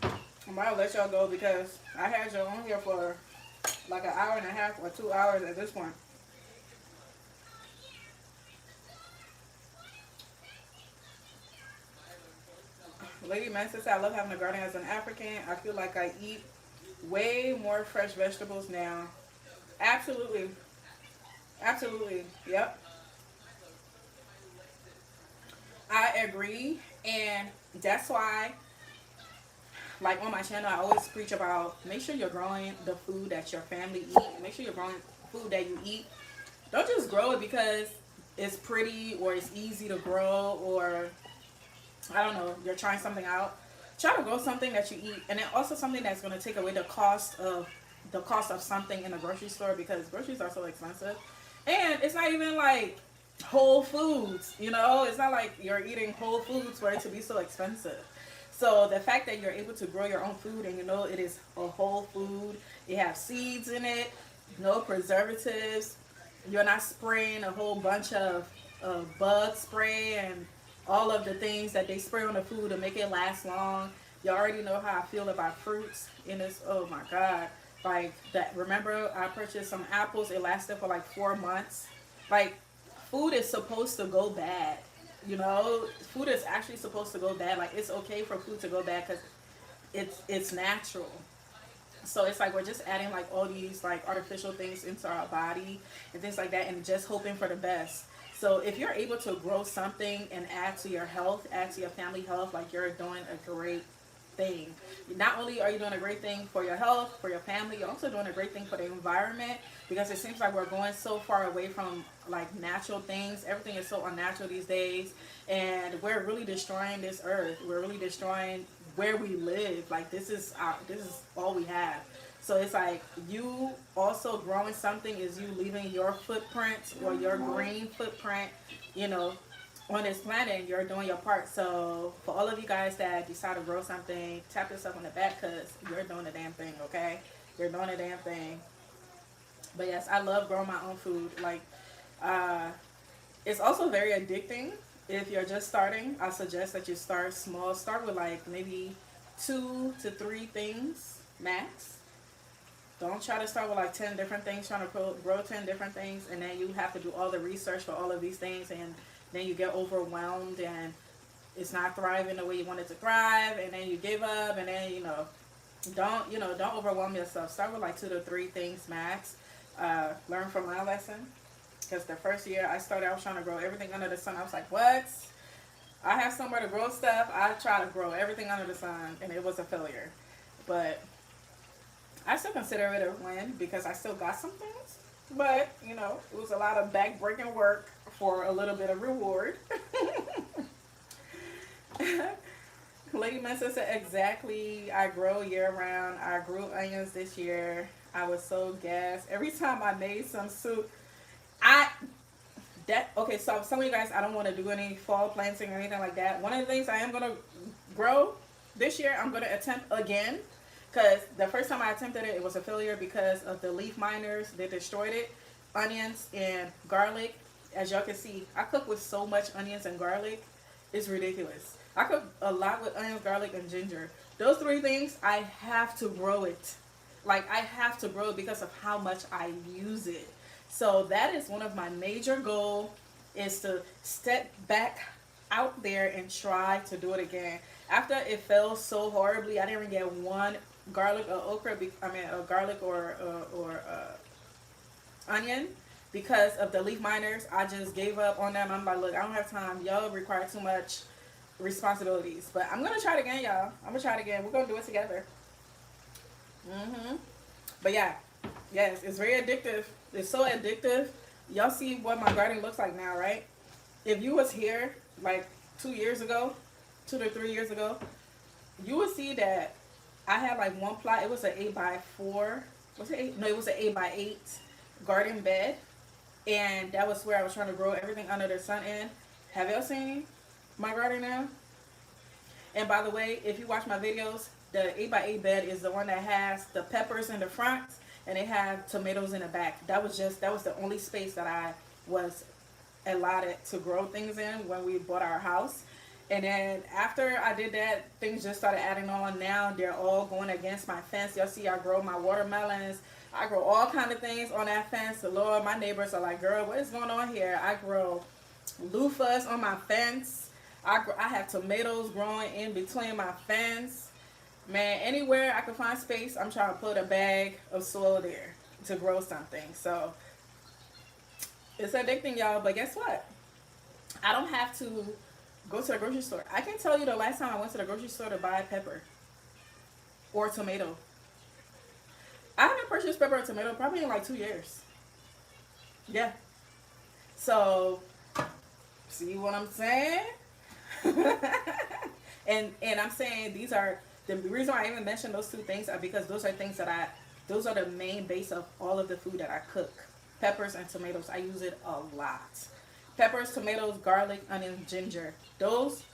I'm about to let y'all go because I had y'all on here for like an hour and a half or 2 hours at this point. Lady Manson said, I love having a garden as an African. I feel like I eat way more fresh vegetables now. Absolutely. Absolutely. Yep. I agree. And that's why, like on my channel, I always preach about make sure you're growing the food that your family eat. Make sure you're growing food that you eat. Don't just grow it because it's pretty or it's easy to grow or I don't know, you're trying something out. Try to grow something that you eat, and then also something that's going to take away the cost of something in the grocery store because groceries are so expensive, and it's not even like whole foods. You know, it's not like you're eating whole foods for it to be so expensive. So the fact that you're able to grow your own food and you know it is a whole food, it has seeds in it, no preservatives, you're not spraying a whole bunch of bug spray and all of the things that they spray on the food to make it last long. You already know how I feel about fruits in this. Oh my God. Like that. Remember, I purchased some apples. It lasted for like 4 months. Like, food is supposed to go bad. You know, food is actually supposed to go bad. Like, it's okay for food to go bad because it's natural. So it's like we're just adding like all these like artificial things into our body and things like that and just hoping for the best. So if you're able to grow something and add to your health, add to your family health, like you're doing a great thing. Not only are you doing a great thing for your health, for your family, you're also doing a great thing for the environment because it seems like we're going so far away from like natural things. Everything is so unnatural these days and we're really destroying this earth. We're really destroying where we live. Like this is all we have. So it's like you also growing something is you leaving your footprint or your green footprint, you know, on this planet and you're doing your part. So for all of you guys that decide to grow something, tap yourself on the back because you're doing the damn thing, okay? You're doing the damn thing. But yes, I love growing my own food. Like Uh, it's also very addicting. If you're just starting, I suggest that you start small. Start with like maybe 2 to 3 things max. Don't try to start with like 10 different things, trying to grow 10 different things, and then you have to do all the research for all of these things, and then you get overwhelmed, and it's not thriving the way you want it to thrive, and then you give up, and then, don't overwhelm yourself. Start with like 2 to 3 things max. Learn from my lesson, because the first year I started, I was trying to grow everything under the sun. I was like, what? I have somewhere to grow stuff. I try to grow everything under the sun, and it was a failure. But I still consider it a win because I still got some things. But, it was a lot of back-breaking work for a little bit of reward. Lady Mensa said, exactly. I grow year-round. I grew onions this year. I was so gassed. Every time I made some soup, I okay, so some of you guys, I don't want to do any fall planting or anything like that. One of the things I am going to grow this year, I'm going to attempt again, because the first time I attempted it, it was a failure because of the leaf miners. They destroyed it. Onions and garlic. As y'all can see, I cook with so much onions and garlic. It's ridiculous. I cook a lot with onions, garlic, and ginger. Those 3 things, I have to grow it. Like, I have to grow it because of how much I use it. So that is one of my major goals, is to step back out there and try to do it again. After it fell so horribly, I didn't even get one garlic or okra, a garlic or onion, because of the leaf miners. I just gave up on them. I'm like, look, I don't have time. Y'all require too much responsibilities. But I'm going to try it again, y'all. I'm going to try it again. We're going to do it together. But yeah, yes, it's very addictive. It's so addictive. Y'all see what my garden looks like now, right? If you was here like 2 years ago, 2 to 3 years ago, you would see that I had like one plot. It was an 8x4. Was it 8? No, it was an 8x8 garden bed, and that was where I was trying to grow everything under the sun in. Have y'all seen my garden now? And by the way, if you watch my videos, the 8x8 bed is the one that has the peppers in the front and they have tomatoes in the back. That was the only space that I was allotted to grow things in when we bought our house. And then after I did that, things just started adding on. Now they're all going against my fence. Y'all see I grow my watermelons. I grow all kind of things on that fence. The Lord, my neighbors are like, girl, what is going on here? I grow loofahs on my fence. I have tomatoes growing in between my fence. Man, anywhere I can find space, I'm trying to put a bag of soil there to grow something. So it's addicting, y'all. But guess what? I don't have to go to the grocery store. I can tell you the last time I went to the grocery store to buy pepper or tomato. I haven't purchased pepper or tomato probably in like 2 years. Yeah. So, see what I'm saying? and I'm saying these are the reason why I even mentioned those 2 things are because those are things that those are the main base of all of the food that I cook. Peppers and tomatoes. I use it a lot. Peppers, tomatoes, garlic, onion, ginger. Those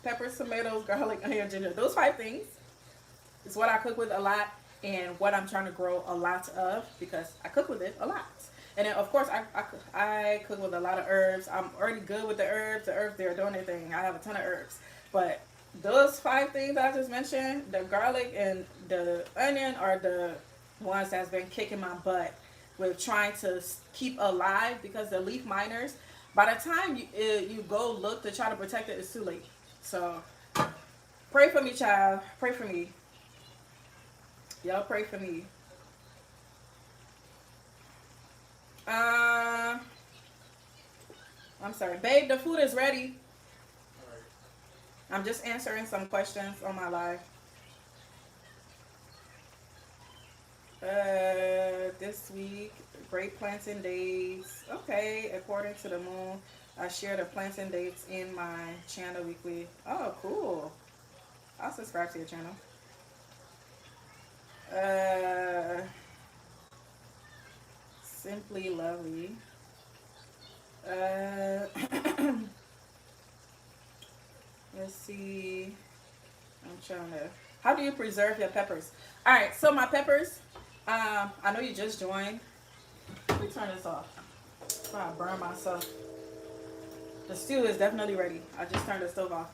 peppers, tomatoes, garlic, onion, ginger. Those 5 things is what I cook with a lot, and what I'm trying to grow a lot of, because I cook with it a lot. And then, of course, I cook with a lot of herbs. I'm already good with the herbs. The herbs, they're doing their thing. I have a ton of herbs. But those 5 things I just mentioned, the garlic and the onion, are the ones that's been kicking my butt with trying to keep alive, because the leaf miners, by the time you go look to try to protect it, it's too late. So pray for me, child. Pray for me. Y'all pray for me. I'm sorry. Babe, the food is ready. I'm just answering some questions on my live. This week, great planting dates. Okay, according to the moon, I share the planting dates in my channel weekly. Oh, cool. I'll subscribe to your channel. Simply lovely. Let's see. I'm trying to. How do you preserve your peppers? All right, so my peppers. I know you just joined. Let me turn this off. I burn myself. The stew is definitely ready. I just turned the stove off.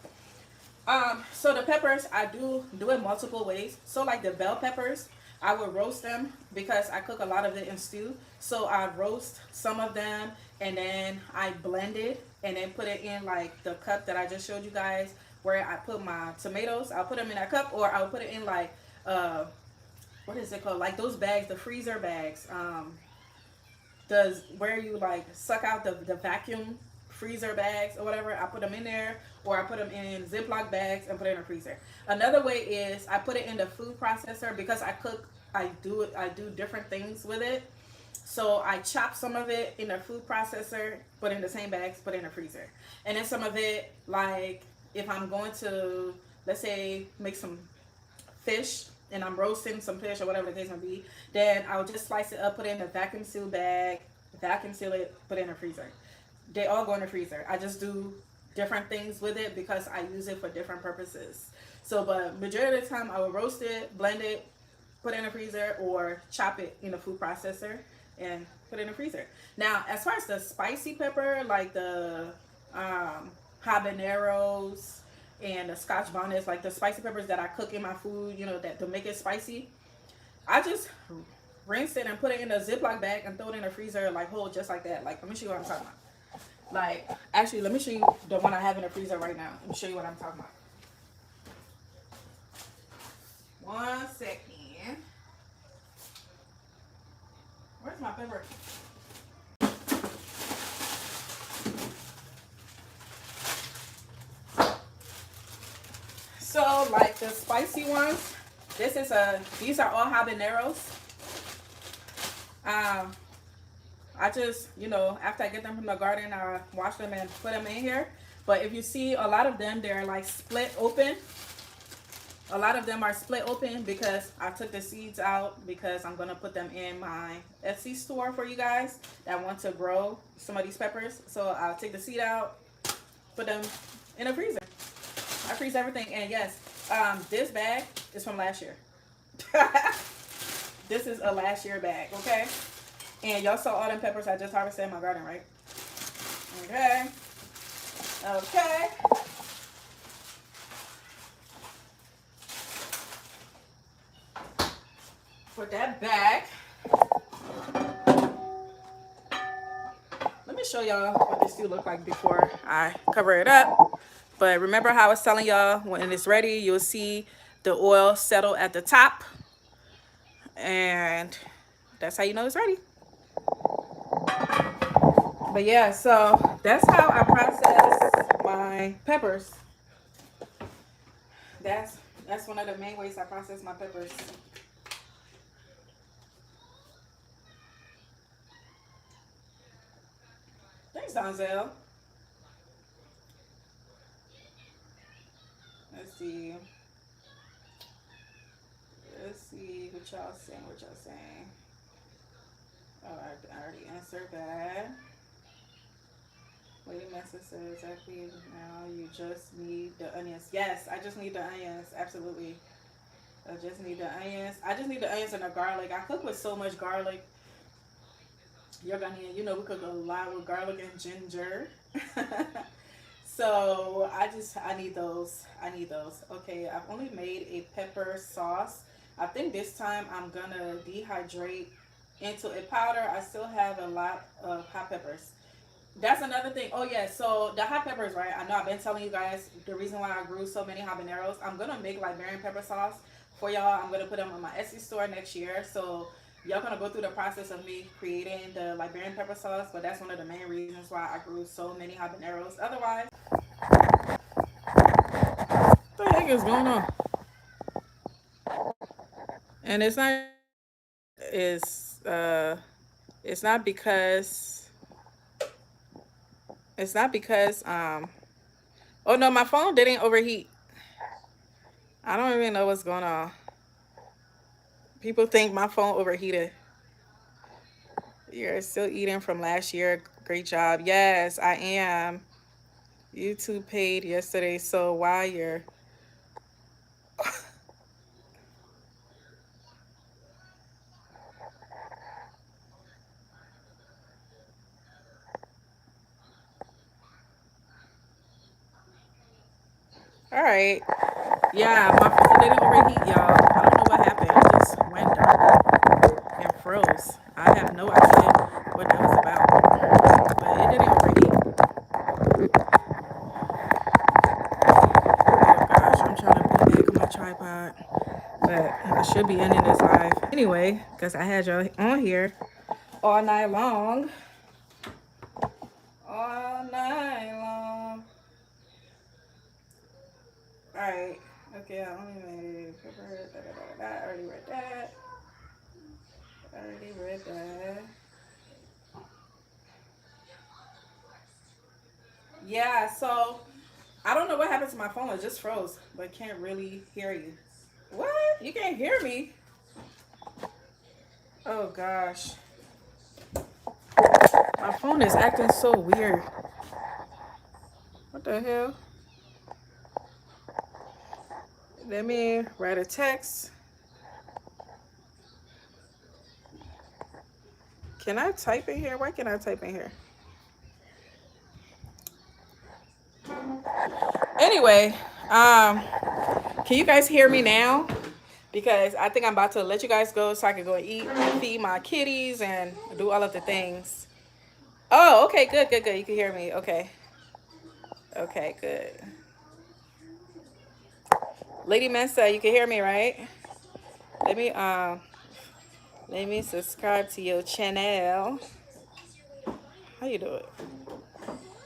So the peppers, I do it multiple ways. So like the bell peppers, I would roast them because I cook a lot of it in stew. So I roast some of them and then I blend it and then put it in like the cup that I just showed you guys where I put my tomatoes. I'll put them in that cup or I'll put it in like uh what is it called? Like those bags, the freezer bags. Does where you like suck out the vacuum freezer bags or whatever. I put them in there, or I put them in Ziploc bags and put it in the freezer. Another way is I put it in the food processor because I cook. I do different things with it. So I chop some of it in the food processor, put in the same bags, put it in the freezer, and then some of it like if I'm going to let's say make some fish and I'm roasting some fish or whatever the case may be, then I'll just slice it up, put it in a vacuum seal bag, vacuum seal it, put it in the freezer. They all go in the freezer. I just do different things with it because I use it for different purposes. So, but majority of the time I will roast it, blend it, put it in the freezer, or chop it in the food processor and put it in the freezer. Now, as far as the spicy pepper, like the habaneros and the scotch bonnets, like the spicy peppers that I cook in my food, you know, that to make it spicy, I just rinse it and put it in a Ziploc bag and throw it in the freezer, like whole, just like that. Like, let me show you what I'm talking about. Like, actually, let me show you the one I have in the freezer right now. Let me show you what I'm talking about. 1 second. Where's my pepper? So, like the spicy ones, these are all habaneros. Um, I just, you know, after I get them from the garden, I wash them and put them in here. But if you see, a lot of them, they're like split open. A lot of them are split open because I took the seeds out because I'm going to put them in my Etsy store for you guys that want to grow some of these peppers. So I'll take the seed out, put them in a freezer. I freeze everything. And yes, this bag is from last year. This is a last year bag, okay? And y'all saw all them peppers I just harvested in my garden, right? Okay. Okay. Put that back. Let me show y'all what this do look like before I cover it up. But remember how I was telling y'all, when it's ready, you'll see the oil settle at the top. And that's how you know it's ready. But yeah, so that's how I process my peppers. That's that's one of the main ways I process my peppers. Thanks, Donzel. Let's see. Let's see what y'all saying. What y'all saying? Oh, I already answered that. Lady Messa says exactly now you just need the onions. Yes, I just need the onions. Absolutely. I just need the onions. I just need the onions and the garlic. I cook with so much garlic. You're gonna, you know, we cook a lot with garlic and ginger. So I need those. I need those. Okay, I've only made a pepper sauce. I think this time I'm gonna dehydrate into a powder. I still have a lot of hot peppers. That's another thing. Oh yeah, so the hot peppers, right? I know I've been telling you guys the reason why I grew so many habaneros. I'm gonna make Liberian pepper sauce for y'all. I'm gonna put them on my Etsy store next year. So y'all gonna go through the process of me creating the Liberian pepper sauce. But that's one of the main reasons why I grew so many habaneros. Otherwise, what the heck is going on? And it's it's not because it's not because oh no, my phone didn't overheat. I don't even know what's going on. People think my phone overheated. You're still eating from last year. Great job. Yes, I am. YouTube paid yesterday, so why you're All right. Yeah, my phone didn't overheat, y'all. I don't know what happened. It just went dark and froze. I have no idea what that was about. But it didn't overheat. Oh gosh, I'm trying to put back on my tripod. But I should be ending this live anyway, because I had y'all on here all night long. All night long. Alright. Okay, I only made I already read that. I already read that. Yeah, so I don't know what happened to my phone. It just froze, but can't really hear you. What? You can't hear me? Oh gosh. My phone is acting so weird. What the hell? Let me write a text. Can I type in here? Why can't I type in here? Anyway, can you guys hear me now? Because I think I'm about to let you guys go so I can go and eat, feed my kitties, and do all of the things. Oh, okay, good, good, good. You can hear me. Okay, okay, good. Lady Mensa, you can hear me, right? Let me let me subscribe to your channel. How you do it?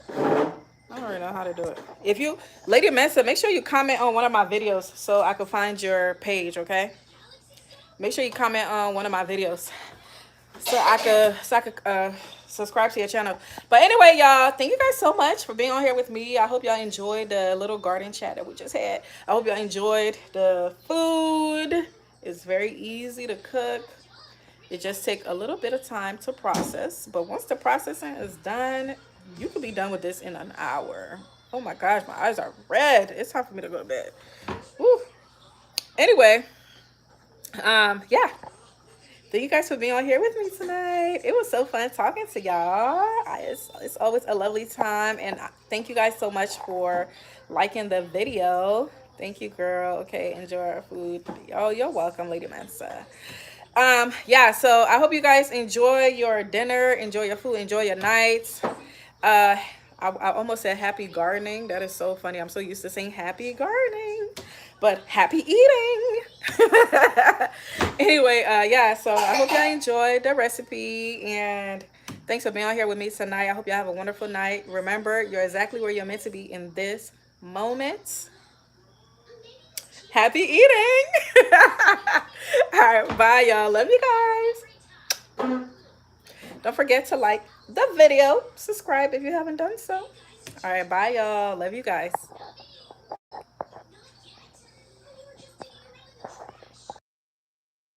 I don't really know how to do it. If you, Lady Mensa, make sure you comment on one of my videos so I can find your page, okay? Make sure you comment on one of my videos so I could subscribe to your channel. But anyway, y'all, thank you guys so much for being on here with me. I hope y'all enjoyed the little garden chat that we just had. I hope y'all enjoyed the food. It's very easy to cook. It just takes a little bit of time to process. But once the processing is done, you could be done with this in an hour. Oh my gosh, my eyes are red. It's time for me to go to bed. Woo. Anyway, yeah. Thank you guys for being on here with me tonight. It was so fun talking to y'all. It's always a lovely time. And thank you guys so much for liking the video. Thank you, girl. Okay, enjoy our food. Oh, you're welcome, Lady Mansa. Yeah, so I hope you guys enjoy your dinner, enjoy your food, enjoy your nights. I almost said happy gardening. That is so funny. I'm so used to saying happy gardening, but happy eating. Anyway, yeah, so I hope y'all enjoyed the recipe, and thanks for being on here with me tonight. I hope y'all have a wonderful night. Remember, you're exactly where you're meant to be in this moment. Happy eating. All right, bye, y'all. Love you guys. Don't forget to like the video, subscribe if you haven't done so. All right, bye, y'all. Love you guys.